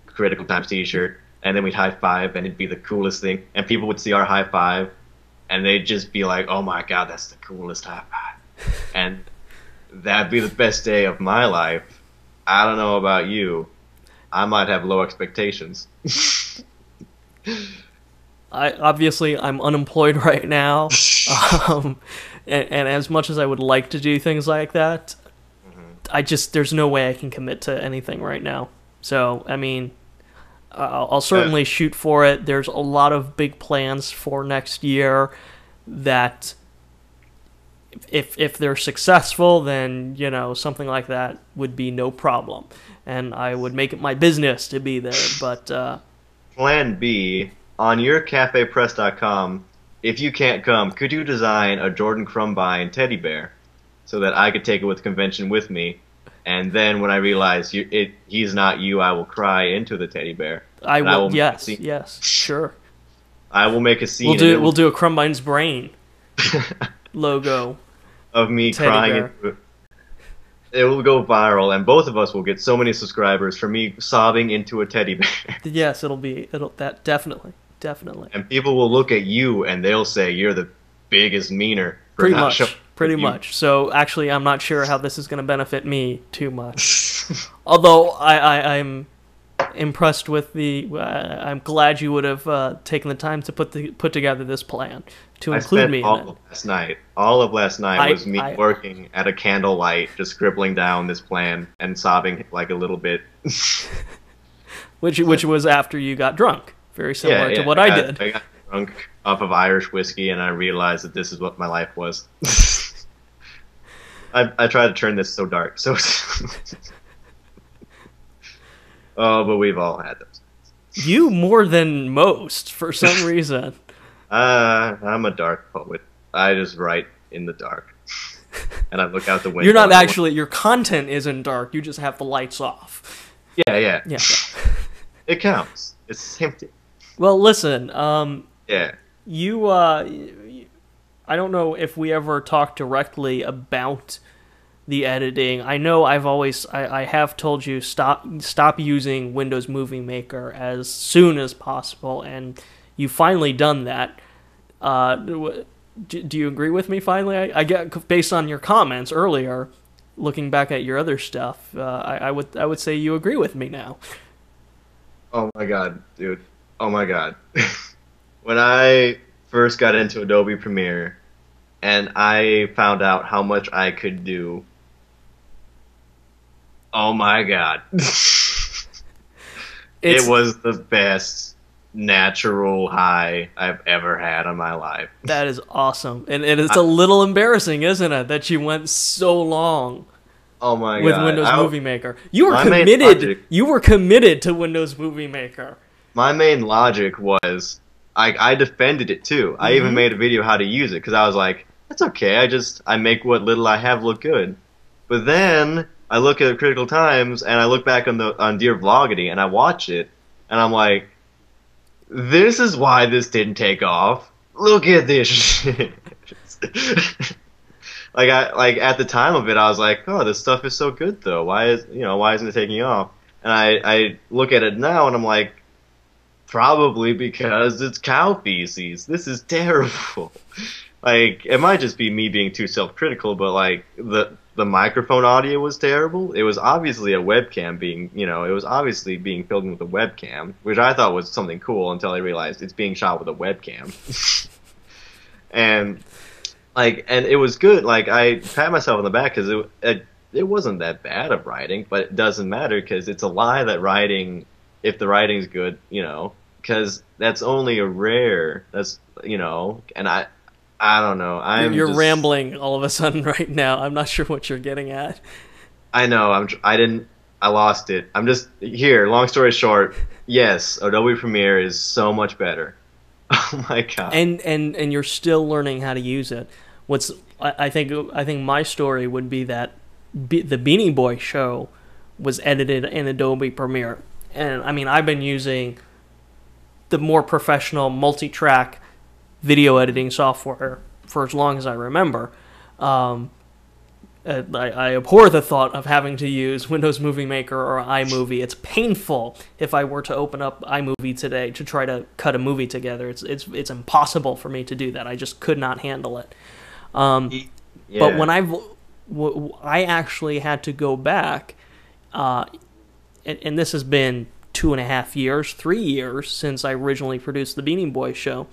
a Critical Times T-shirt, and then we'd high five, and it'd be the coolest thing. And people would see our high five, and they'd just be like, "Oh my god, that's the coolest high five!" And that'd be the best day of my life. I don't know about you. I might have low expectations. I'm unemployed right now, and as much as I would like to do things like that, there's no way I can commit to anything right now. So I mean, I'll certainly shoot for it. There's a lot of big plans for next year that, if they're successful, then something like that would be no problem, and I would make it my business to be there. But Plan B. On your cafepress.com, if you can't come, could you design a Jordan Krumbine teddy bear so that I could take it with the convention with me? And then when I realize he's not you, I will cry into the teddy bear. I will. Yes, sure. I will make a scene. We'll do a Krumbine's brain logo of me crying into it. It will go viral, and both of us will get so many subscribers for me sobbing into a teddy bear. Yes, it'll definitely. And people will look at you and they'll say you're the biggest meaner. Pretty much. So actually, I'm not sure how this is going to benefit me too much. Although I'm impressed with I'm glad you would have taken the time to put together this plan to include me in it. All of last night was me working at a candlelight, just scribbling down this plan and sobbing like a little bit. which was after you got drunk. Very similar to what I did. I got drunk off of Irish whiskey, and I realized that this is what my life was. I tried to turn this so dark. Oh, but we've all had those. You more than most, for some reason. I'm a dark poet. I just write in the dark. And I look out the window. You're not actually, your content isn't dark, you just have the lights off. Yeah. It counts. It's the same thing. Well, listen, yeah. You, I don't know if we ever talked directly about the editing. I know I have told you stop using Windows Movie Maker as soon as possible, and you've finally done that. Do you agree with me finally? I get, based on your comments earlier, looking back at your other stuff, I would say you agree with me now. Oh my god, dude. Oh my god. When I first got into Adobe Premiere and I found out how much I could do, oh my god. It was the best natural high I've ever had in my life. That is awesome. And it's a little embarrassing, isn't it, that you went so long with Windows Movie Maker. You were committed. You were committed to Windows Movie Maker. My main logic was I defended it too. I even made a video how to use it because I was like, that's okay. I make what little I have look good. But then I look at Critical Times and I look back on Dear Vlogity and I watch it and I'm like, this is why this didn't take off. Look at this shit. Like at the time of it, I was like, oh, this stuff is so good though. Why isn't it taking off? And I look at it now and I'm like, probably because it's cow feces. This is terrible. Like, it might just be me being too self-critical, but like the microphone audio was terrible. It was obviously a webcam it was obviously being filmed with a webcam, which I thought was something cool until I realized it's being shot with a webcam. and it was good. Like, I pat myself on the back because it wasn't that bad of writing, but it doesn't matter because it's a lie that if the writing's good, because that's only a rare, and I don't know. You're rambling all of a sudden right now. I'm not sure what you're getting at. I know. I lost it. I'm just here. Long story short, yes, Adobe Premiere is so much better. Oh my god. And you're still learning how to use it. I think my story would be that the Beanie Boy show was edited in Adobe Premiere. And I mean, I've been using the more professional multi-track video editing software for as long as I remember. I abhor the thought of having to use Windows Movie Maker or iMovie. It's painful if I were to open up iMovie today to try to cut a movie together. It's impossible for me to do that. I just could not handle it. Yeah. But when I actually had to go back, and this has been 2.5 years, 3 years since I originally produced the Beanie Boy show.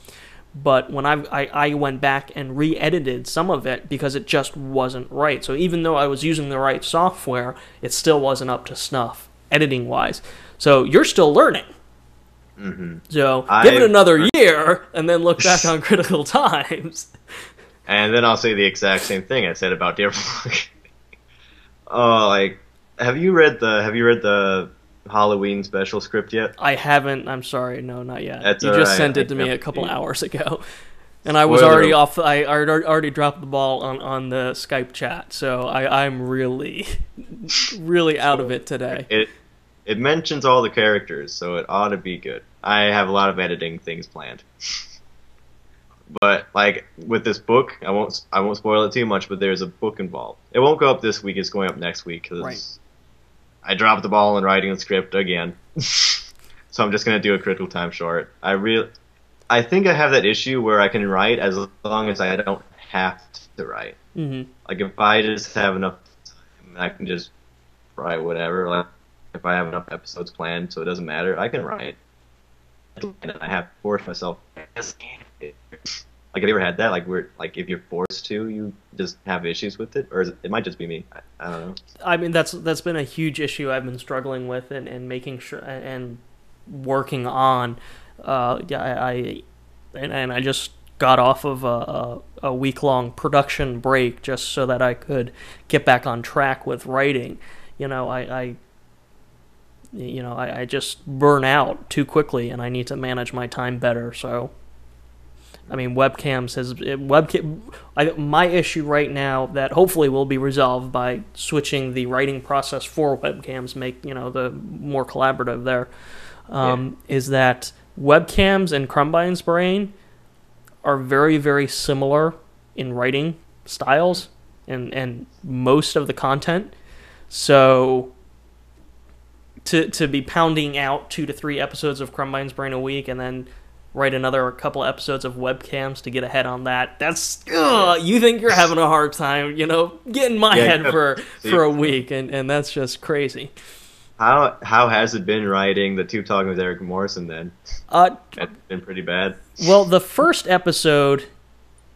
But when I went back and re-edited some of it because it just wasn't right. So even though I was using the right software, it still wasn't up to snuff, editing-wise. So you're still learning. Mm-hmm. So give it another year, and then look back on Critical Times. And then I'll say the exact same thing I said about Dear Vlog. Have you read the Halloween special script yet? I haven't. I'm sorry. No, not yet. That's you just sent it to me a couple hours ago. And I was already off. I already dropped the ball on the Skype chat, so I'm really, really out of it today. It mentions all the characters, so it ought to be good. I have a lot of editing things planned. But like with this book, I won't spoil it too much. But there's a book involved. It won't go up this week. It's going up next week because I dropped the ball in writing the script again. So I'm just gonna do a Critical Time short. I think I have that issue where I can write as long as I don't have to write. Mm-hmm. Like if I just have enough time, I can just write whatever. Like if I have enough episodes planned, so it doesn't matter, I can write. And I have to force myself. Like, have you ever had that? Like if you're forced to, you just have issues with it, or it might just be me. I don't know. I mean, that's been a huge issue I've been struggling with and making sure and working on. I just got off of a week-long production break just so that I could get back on track with writing. I just burn out too quickly, and I need to manage my time better. So, I mean, my issue right now that hopefully will be resolved by switching the writing process for webcams, make the more collaborative there, is that webcams in Krumbine's brain are very, very similar in writing styles and most of the content. So to be pounding out 2 to 3 episodes of Crumbine's Brain a week and then write another couple episodes of webcams to get ahead on that, that's, you think you're having a hard time, get in my head for a week, and that's just crazy. How has it been writing the Tube Talking with Eric Morrison then? It's been pretty bad. Well, the first episode,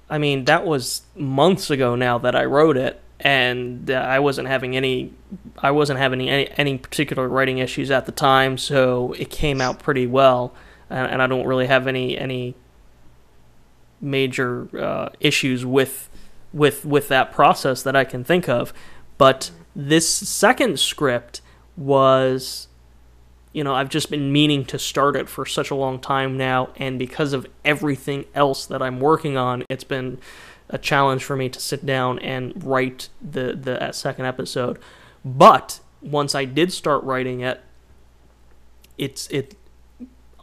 I mean, that was months ago now that I wrote it, and I wasn't having any particular writing issues at the time, so it came out pretty well, and I don't really have any major issues with that process that I can think of. But this second script was, I've just been meaning to start it for such a long time now, and because of everything else that I'm working on, it's been a challenge for me to sit down and write the second episode. But once I did start writing it, it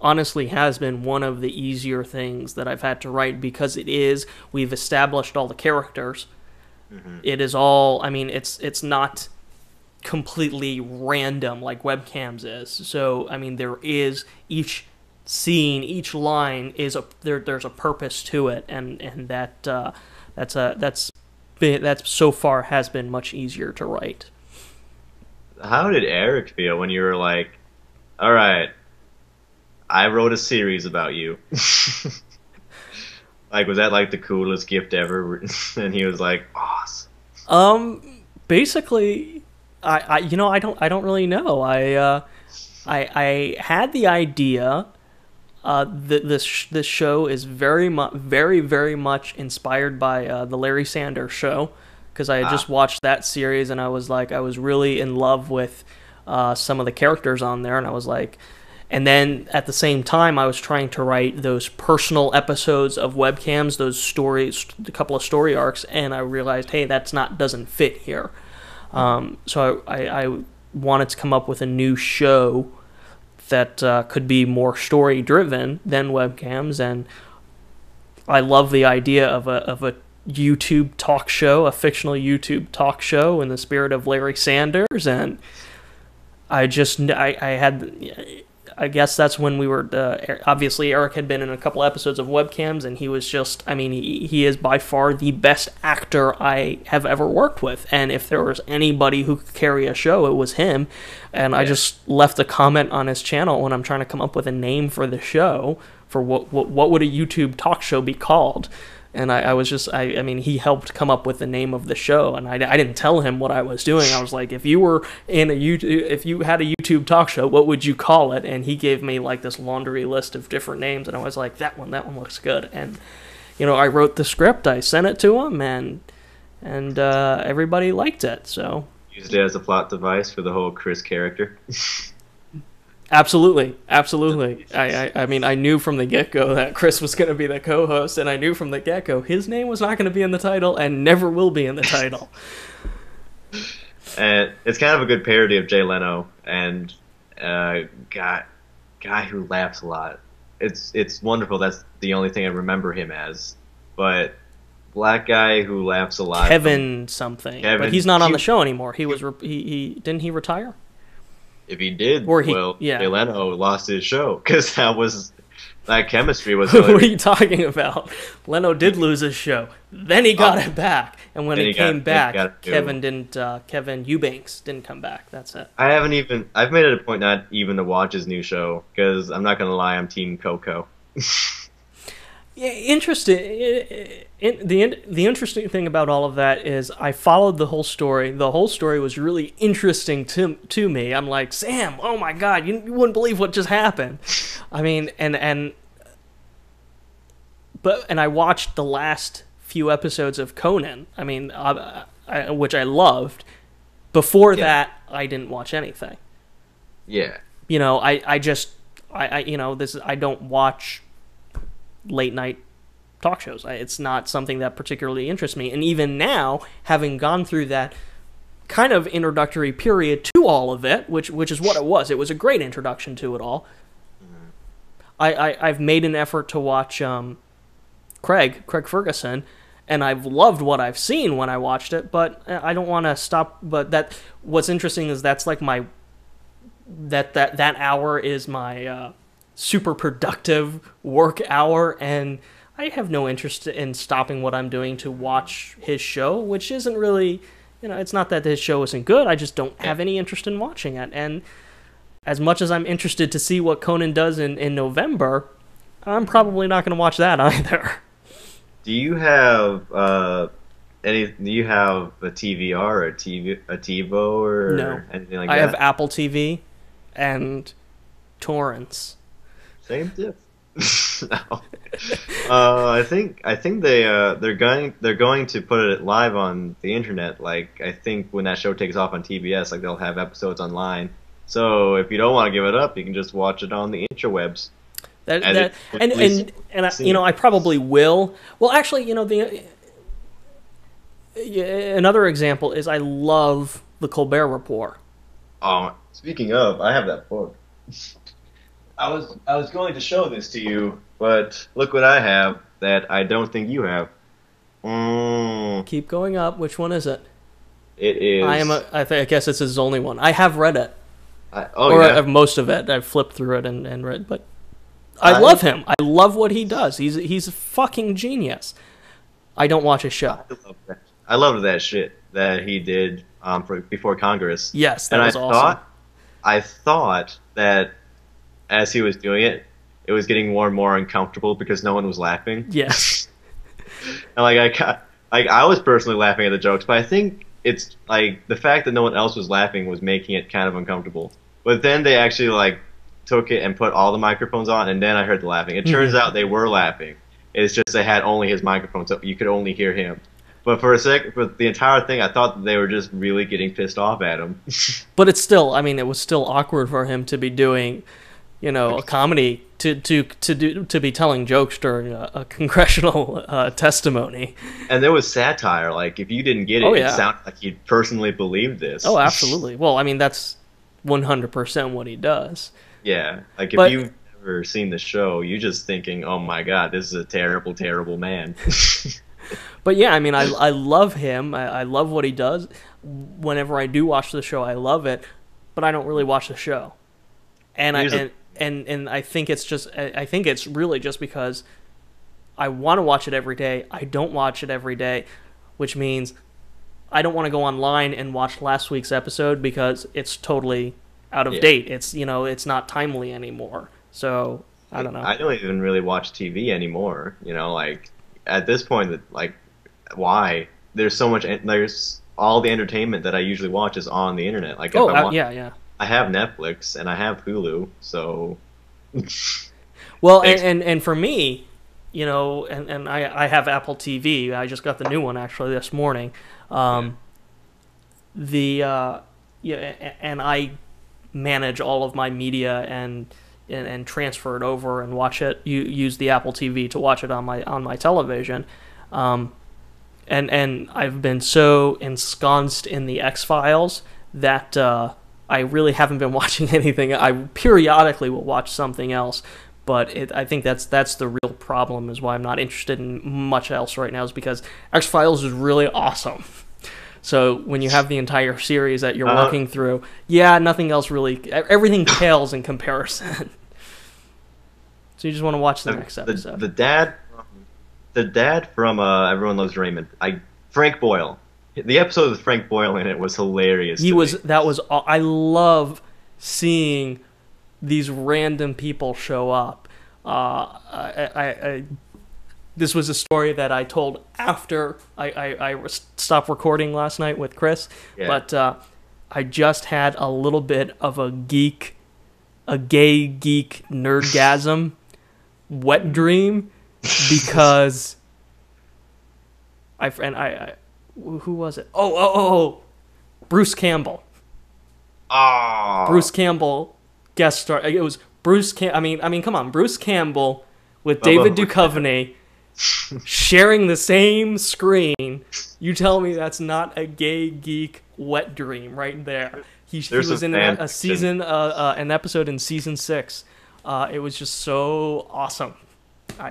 honestly has been one of the easier things that I've had to write, because we've established all the characters. Mm-hmm. It is all, it's not completely random like webcams is. So, there is each scene, each line is there's a purpose to it, and that's so far has been much easier to write. How did Eric feel when you were like, all right, I wrote a series about you? Like, was that like the coolest gift ever? And he was like, awesome. Basically, I don't really know. I had the idea. This show is very much inspired by the Larry Sanders Show, because I had just watched that series, and I was really in love with some of the characters on there, and I was like, and then at the same time I was trying to write those personal episodes of webcams, those stories, a couple of story arcs, and I realized, hey, doesn't fit here. So I wanted to come up with a new show that could be more story driven than webcams, and I love the idea of a YouTube talk show, a fictional YouTube talk show in the spirit of Larry Sanders, and I guess that's when we were, obviously Eric had been in a couple episodes of webcams, and he was just, he is by far the best actor I have ever worked with, and if there was anybody who could carry a show, it was him. And yeah. I just left a comment on his channel when I'm trying to come up with a name for the show, for what would a YouTube talk show be called. And he helped come up with the name of the show, and I didn't tell him what I was doing. I was like, if you had a YouTube talk show, what would you call it? And he gave me like this laundry list of different names, and I was like, that one looks good. And I wrote the script, I sent it to him, and everybody liked it. So used it as a plot device for the whole Chris character. Absolutely. I knew from the get-go that Chris was going to be the co-host, and I knew from the get-go his name was not going to be in the title and never will be in the title. And it's kind of a good parody of Jay Leno and guy who laughs a lot. It's wonderful. That's the only thing I remember him as. But black guy who laughs a lot. Kevin something. But he's not on the show anymore. He was didn't he retire? If he did, Jay Leno lost his show, because that chemistry was. What are you talking about? Leno did lose his show. Then he got it back, and when he came back, Kevin Eubanks didn't come back. That's it. I've made it a point not even to watch his new show, because I'm not gonna lie, I'm Team Coco. Yeah, interesting. The interesting thing about all of that is I followed the whole story. The whole story was really interesting to me. I'm like, Sam, oh my God, you wouldn't believe what just happened. And I watched the last few episodes of Conan. Which I loved. Before that, I didn't watch anything. Yeah. I don't watch late night talk shows. It's not something that particularly interests me. And even now, having gone through that kind of introductory period to all of it, which is what it was a great introduction to it all. I've made an effort to watch Craig Ferguson, and I've loved what I've seen when I watched it, but I don't want to stop. But what's interesting is that's like my that hour is my super productive work hour, and I have no interest in stopping what I'm doing to watch his show, which isn't really, it's not that his show isn't good. I just don't have any interest in watching it. And as much as I'm interested to see what Conan does in November, I'm probably not going to watch that either. Do you have Do you have a TVR or a TiVo or anything like that? I have Apple TV and torrents. Same diff. No. I think they're going to put it live on the internet. Like, I think when that show takes off on TBS, like, they'll have episodes online. So if you don't want to give it up, you can just watch it on the interwebs. I probably will. Well, actually, another example is I love the Colbert Report. Oh, speaking of, I have that book. I was going to show this to you, but look what I have that I don't think you have. Keep going up. Which one is it? It is. I guess it's his only one. I have read it. Most of it. I've flipped through it and read, but I love him. I love what he does. He's a fucking genius. I don't watch his show. I loved that shit that he did before Congress. Yes, that was awesome. I thought that as he was doing it, it was getting more and more uncomfortable because no one was laughing. Yes. And I was personally laughing at the jokes, but I think it's like the fact that no one else was laughing was making it kind of uncomfortable. But then they actually took it and put all the microphones on, and then I heard the laughing. It turns out they were laughing. It's just they had only his microphone, so you could only hear him. But for the entire thing, I thought that they were just really getting pissed off at him. But it's still, it was still awkward for him to be doing, a comedy to be telling jokes during a congressional testimony. And there was satire. Like, if you didn't get it, it sounded like he personally believed this. Oh, absolutely. Well, that's 100% what he does. Yeah. Like, if you've never seen the show, you're just thinking, oh my God, this is a terrible, terrible man. But yeah, I love him. I love what he does. Whenever I do watch the show, I love it. But I don't really watch the show. And I think it's really just because I want to watch it every day. I don't watch it every day, which means I don't want to go online and watch last week's episode because it's totally out of date. It's it's not timely anymore. So I don't know. I don't even really watch TV anymore. At this point, why? There's so much. There's all the entertainment that I usually watch is on the internet. Like, yeah. I have Netflix and I have Hulu, so. Well, and for me, and I have Apple TV. I just got the new one actually this morning. And I manage all of my media and transfer it over and watch it. Use the Apple TV to watch it on my television. And I've been so ensconced in the X-Files that I really haven't been watching anything. I periodically will watch something else, but I think that's the real problem, is why I'm not interested in much else right now, is because X-Files is really awesome. So when you have the entire series that you're working through, nothing else really, everything pales in comparison. So you just want to watch the next episode. The dad from Everyone Loves Raymond, Frank Boyle. The episode with Frank Boyle in it was hilarious. I love seeing these random people show up. This was a story that I told after I stopped recording last night with Chris, but I just had a little bit of a gay geek nerdgasm wet dream because who was it? Oh, Bruce Campbell. Oh. Bruce Campbell guest star. It was Bruce come on, Bruce Campbell with David Duchovny sharing the same screen. You tell me that's not a gay geek wet dream right there. He was in a season, an episode in season 6. It was just so awesome.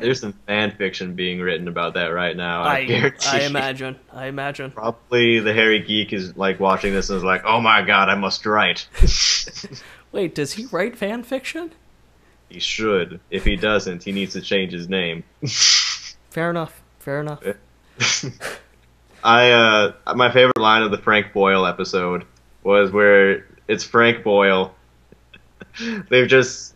There's some fan fiction being written about that right now. I guarantee. I imagine. I imagine. Probably the hairy geek is like watching this and is like, "Oh my god, I must write." Wait, does he write fan fiction? He should. If he doesn't, he needs to change his name. Fair enough. Fair enough. My favorite line of the Frank Boyle episode was where it's Frank Boyle. They just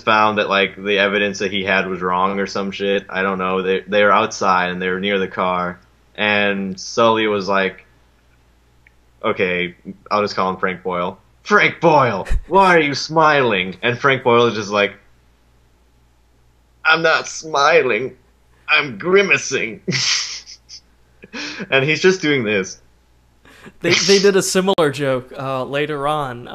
found that like the evidence that he had was wrong or some shit. I don't know. They were outside and they were near the car, and Sully was like, "Okay, I'll just call him Frank Boyle. Frank Boyle, why are you smiling?" And Frank Boyle is just like, "I'm not smiling. I'm grimacing." And he's just doing this. They did a similar joke later on,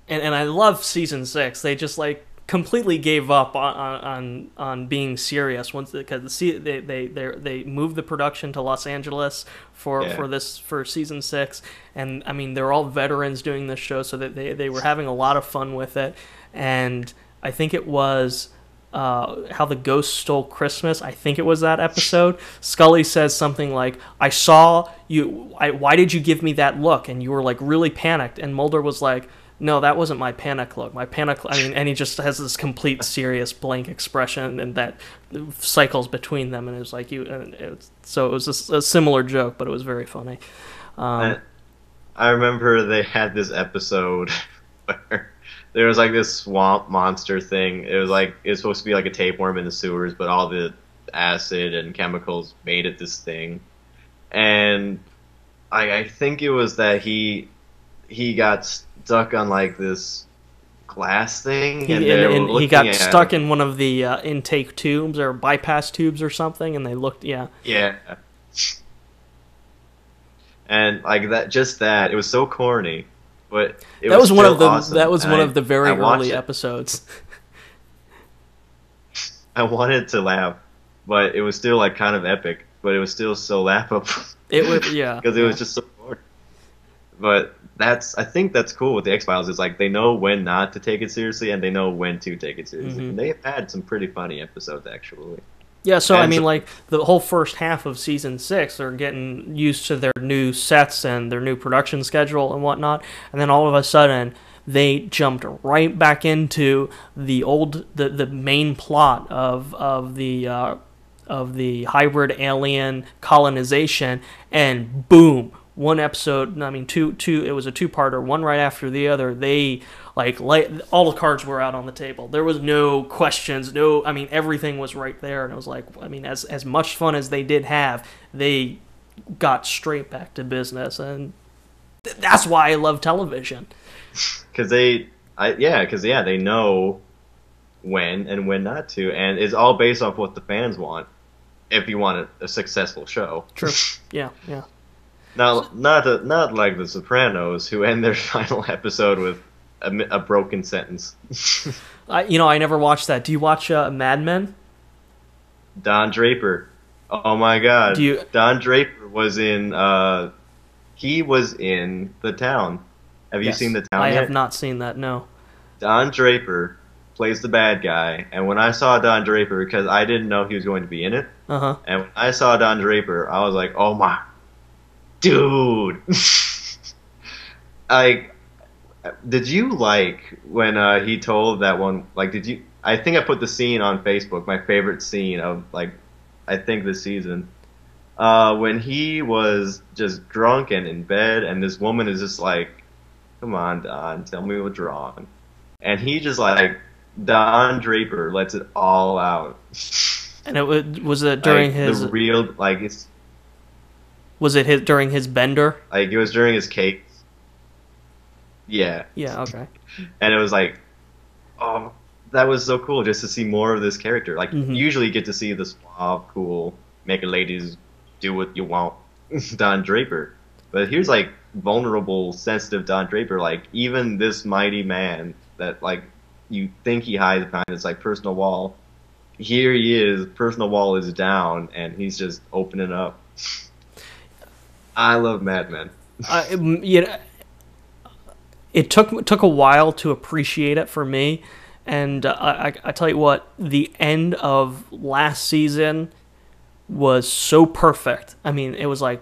and I love season 6. They just like completely gave up on being serious once because they moved the production to Los Angeles for season 6, and I mean they're all veterans doing this show, so that they were having a lot of fun with it, and I think it was. How the Ghost Stole Christmas. I think it was that episode. Scully says something like, "I saw you. Why did you give me that look?" And you were like really panicked. And Mulder was like, "No, that wasn't my panic look. My panic. I mean," and he just has this complete serious blank expression, and that cycles between them. And it was like so it was a similar joke, but it was very funny. I remember they had this episode where there was like this swamp monster thing. It was supposed to be like a tapeworm in the sewers, but all the acid and chemicals made it this thing. And I think it was that he got stuck on like this glass thing, and he got stuck in one of the intake tubes or bypass tubes or something, and they looked, yeah. And like that, it was so corny. But that was one of the awesome. one of the very early episodes. I wanted to laugh, but it was still like kind of epic. But it was still so laughable. It was because it was just so boring. But I think that's cool with the X-Files. Is like they know when not to take it seriously, and they know when to take it seriously. And they've had some pretty funny episodes actually. Yeah, so I mean, like the whole first half of season 6, they're getting used to their new sets and their new production schedule and whatnot, and then all of a sudden they jumped right back into the main plot of the hybrid alien colonization, and boom, one episode. I mean, two. It was a two-parter, one right after the other. They all the cards were out on the table. There was no questions. I mean, everything was right there, and it was like, I mean, as much fun as they did have, they got straight back to business, and that's why I love television. Because they know when and when not to, and it's all based off what the fans want. If you want a successful show, true. Yeah. Now, not like The Sopranos, who end their final episode with a broken sentence. I never watched that. Do you watch Mad Men? Don Draper. Oh my God. Don Draper was in. He was in The Town. Have you seen The Town yet? I have not seen that. No. Don Draper plays the bad guy, and when I saw Don Draper, because I didn't know he was going to be in it, and when I saw Don Draper, I was like, oh my. Dude, did you like when he told that one? Like, did you? I think I put the scene on Facebook. My favorite scene of I think this season, when he was just drunk and in bed, and this woman is just like, "Come on, Don, tell me what's wrong," and he just like Don Draper lets it all out. And was it during his the real it's. Was it during his bender? Like, it was during his cake. Yeah. Yeah, okay. And it was like, oh, that was so cool just to see more of this character. Like, usually you get to see the suave, cool, make a ladies do what you want Don Draper. But here's, like, vulnerable, sensitive Don Draper. Like, even this mighty man that, like, you think he hides behind this, like, personal wall. Here he is, personal wall is down, and he's just opening up. I love Mad Men. It took a while to appreciate it for me, And I tell you what, the end of last season was so perfect. I mean, it was like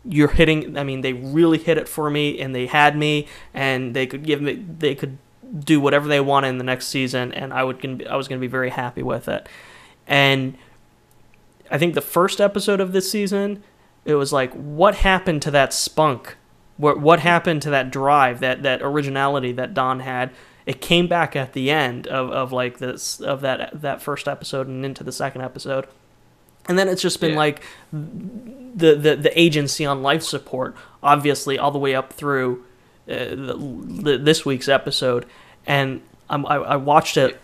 you're hitting. I mean, they really hit it for me, and they had me, and they could do whatever they wanted in the next season, and I was gonna be very happy with it. And I think the first episode of this season, it was like, what happened to that spunk? What happened to that drive, that originality that Don had? It came back at the end of like that first episode and into the second episode. And then it's just been like the agency on life support, obviously, all the way up through this week's episode. And I watched it,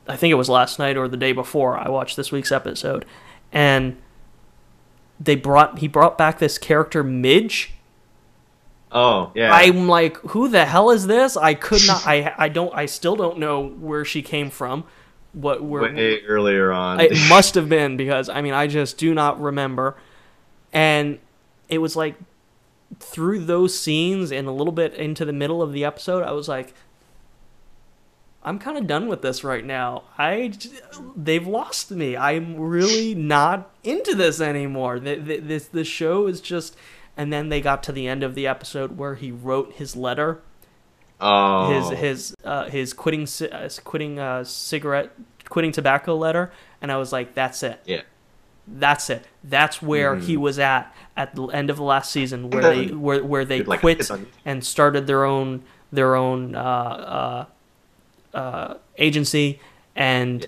I think it was last night or the day before I watched this week's episode. And he brought back this character, Midge. Oh, yeah. I'm like, who the hell is this? I could not, I still don't know where she came from. Way earlier on. It must have been, because I mean, I just do not remember. And it was like through those scenes and a little bit into the middle of the episode, I was like, I'm kind of done with this right now. They've lost me. I'm really not into this anymore. The show is just. And then they got to the end of the episode where he wrote his letter. Oh. His quitting tobacco letter, and I was like, that's it. Yeah. That's it. That's where he was at the end of the last season, where they quit and started their own agency. And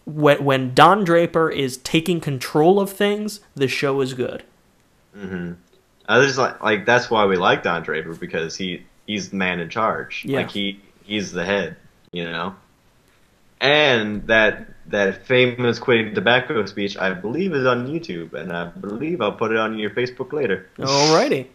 when Don Draper is taking control of things, the show is good. Mm-hmm. I just like that's why we like Don Draper, because he's the man in charge. Yeah. Like he's the head, you know. And that famous quitting tobacco speech, I believe, is on YouTube, and I believe I'll put it on your Facebook later. Alrighty.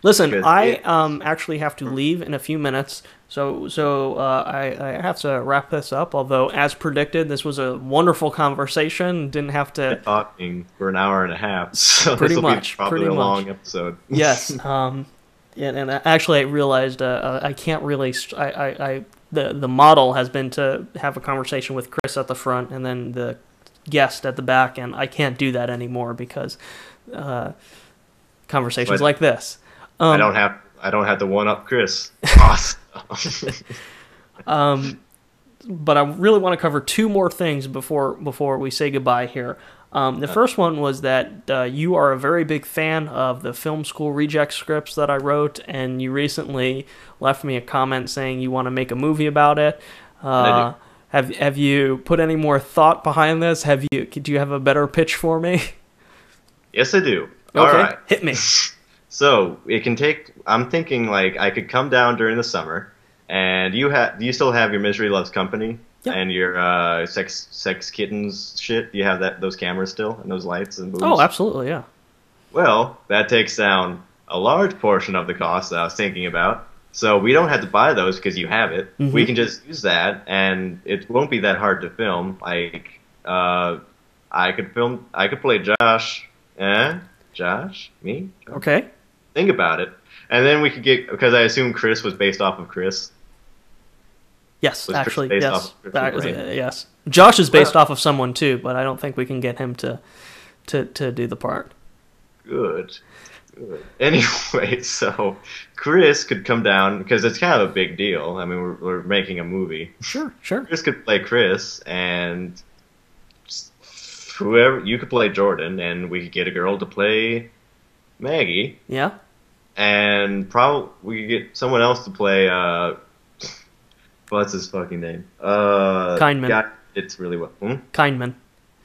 Listen, I actually have to leave in a few minutes, so I have to wrap this up. Although, as predicted, this was a wonderful conversation. Didn't have to talking for an hour and a half, so pretty this will much be probably a long episode. Yes. And actually, I realized I can't really. The model has been to have a conversation with Chris at the front and then the guest at the back, and I can't do that anymore because conversations like this. I don't have to one up Chris. Awesome. But I really want to cover two more things before we say goodbye here. The first one was that you are a very big fan of the film school reject scripts that I wrote, and you recently left me a comment saying you want to make a movie about it. Have you put any more thought behind this? Do you have a better pitch for me? Yes, I do. Okay, all right. Hit me. So it can take. I'm thinking like I could come down during the summer, and do you still have your Misery Loves Company? Yep. And your sex kittens shit? Do you have those cameras still and those lights and booms? Oh, absolutely, yeah. Well, that takes down a large portion of the cost that I was thinking about. So we don't have to buy those because you have it. Mm-hmm. We can just use that, and it won't be that hard to film. Like, I could play Josh. Josh? Me? Okay. Think about it. And then we could because I assume Chris was based off of Chris. Yes, Was actually, based yes. off of Chris, right? Yes. Josh is based off of someone too, but I don't think we can get him to do the part. Good. Anyway, so Chris could come down because it's kind of a big deal. I mean, we're making a movie. Sure. Chris could play Chris, and whoever you could play Jordan, and we could get a girl to play Maggie. Yeah. And probably we could get someone else to play. What's his fucking name? Kindman. God, it's really what? Kindman.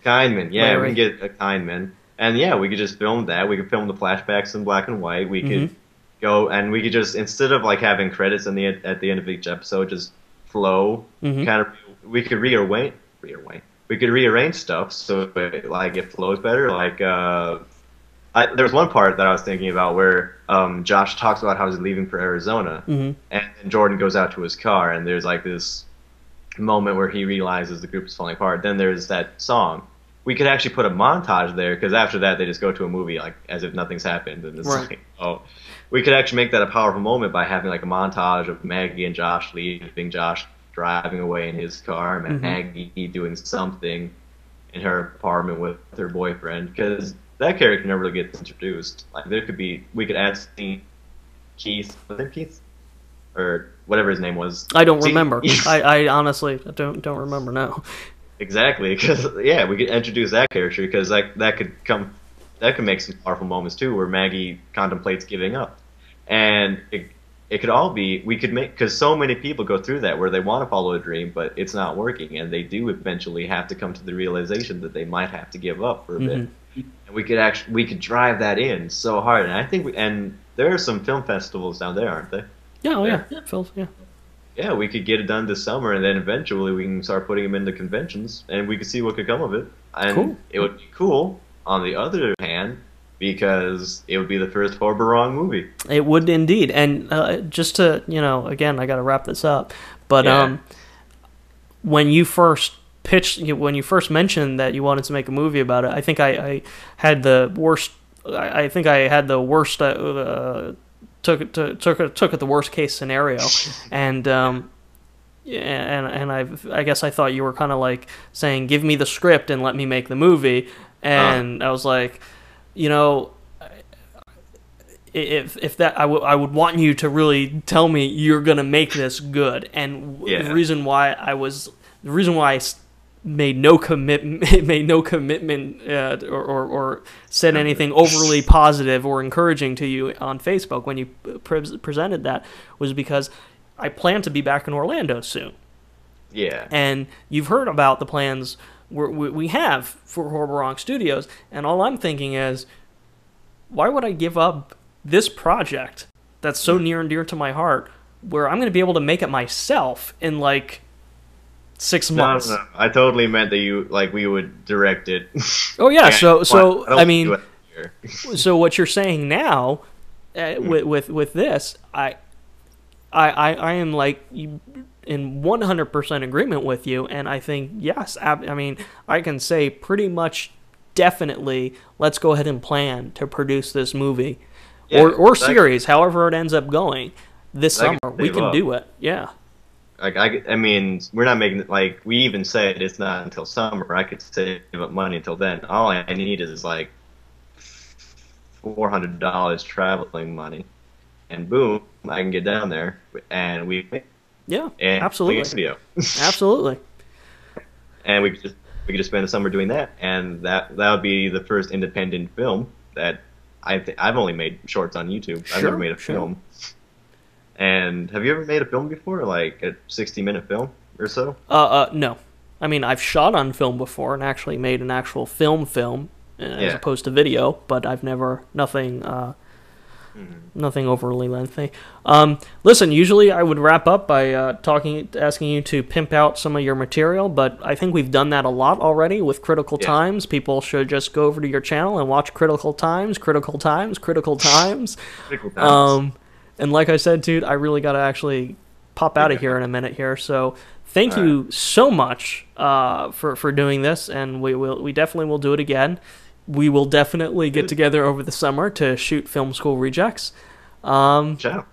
Kindman. Yeah, Larry. we can get a Kindman. And yeah, we could just film that. We could film the flashbacks in black and white. We could go and we could just, instead of like having credits at the end of each episode, just flow. Kind of. We could rearrange. We could rearrange stuff so it flows better. Like there was one part that I was thinking about where Josh talks about how he's leaving for Arizona, and then Jordan goes out to his car, and there's like this moment where he realizes the group is falling apart. Then there's that song, we could actually put a montage there, because after that they just go to a movie like as if nothing's happened, and it's Right. like, oh, we could actually make that a powerful moment by having like a montage of Maggie and Josh leaving, Josh driving away in his car, Maggie doing something in her apartment with her boyfriend, because that character never really gets introduced. Like there could be, we could add Keith, was it Keith? Or whatever his name was. I don't remember. I honestly don't remember now. Exactly, because yeah, we could introduce that character, because that could make some powerful moments too, where Maggie contemplates giving up, and it could all be, we could make, because so many people go through that where they want to follow a dream but it's not working, and they do eventually have to come to the realization that they might have to give up for a bit, and we could drive that in so hard, and I think and there are some film festivals down there, aren't there? Yeah, oh yeah, Phil, yeah. Yeah, we could get it done this summer, and then eventually we can start putting them into conventions, and we could see what could come of it. And Cool. It would be cool, on the other hand, because it would be the first Horror movie. It would indeed. And just to, again, I got to wrap this up. But Yeah. when you first mentioned that you wanted to make a movie about it, I think I had the worst. I think I had the worst. Took it the worst case scenario, and I guess I thought you were kind of like saying, give me the script and let me make the movie, and I was like, if that I would want you to really tell me you're gonna make this good, and the reason why I made no commitment or said anything overly positive or encouraging to you on Facebook when you presented that was because I plan to be back in Orlando soon. Yeah. And you've heard about the plans we have for Horror Bronx Studios, and all I'm thinking is, why would I give up this project that's so near and dear to my heart, where I'm going to be able to make it myself in like 6 months? No. I totally meant that we would direct it. Oh yeah, so I mean, do it so what you're saying now, with this, I am like in 100% agreement with you, and I think yes, I mean, I can say pretty much definitely, let's go ahead and plan to produce this movie or series, however it ends up going this summer. We can do it. Yeah. Like I mean, we're not making like we even said it's not until summer. I could save up money until then. All I need is like $400 traveling money, and boom, I can get down there and absolutely, studio. Absolutely. And we could just spend the summer doing that, and that would be the first independent film that I've only made shorts on YouTube. I've never made a film. And have you ever made a film before, like a 60-minute film or so? No. I mean, I've shot on film before and actually made an actual film as opposed to video, but I've never nothing overly lengthy. Listen, usually I would wrap up by asking you to pimp out some of your material, but I think we've done that a lot already with Critical Times. People should just go over to your channel and watch Critical Times. And like I said, dude, I really got to actually pop out of here in a minute here. So thank you so much for doing this, and we definitely will do it again. We will definitely get together over the summer to shoot Film School Rejects. Ciao.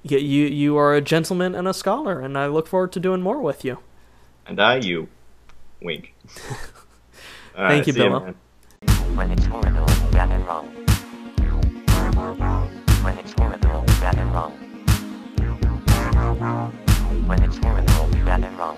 You are a gentleman and a scholar, and I look forward to doing more with you. And you wink. Thank you, Billo. When it's horrible, bad and wrong. When it's horrible, bad and wrong. When it's horrible, bad and wrong.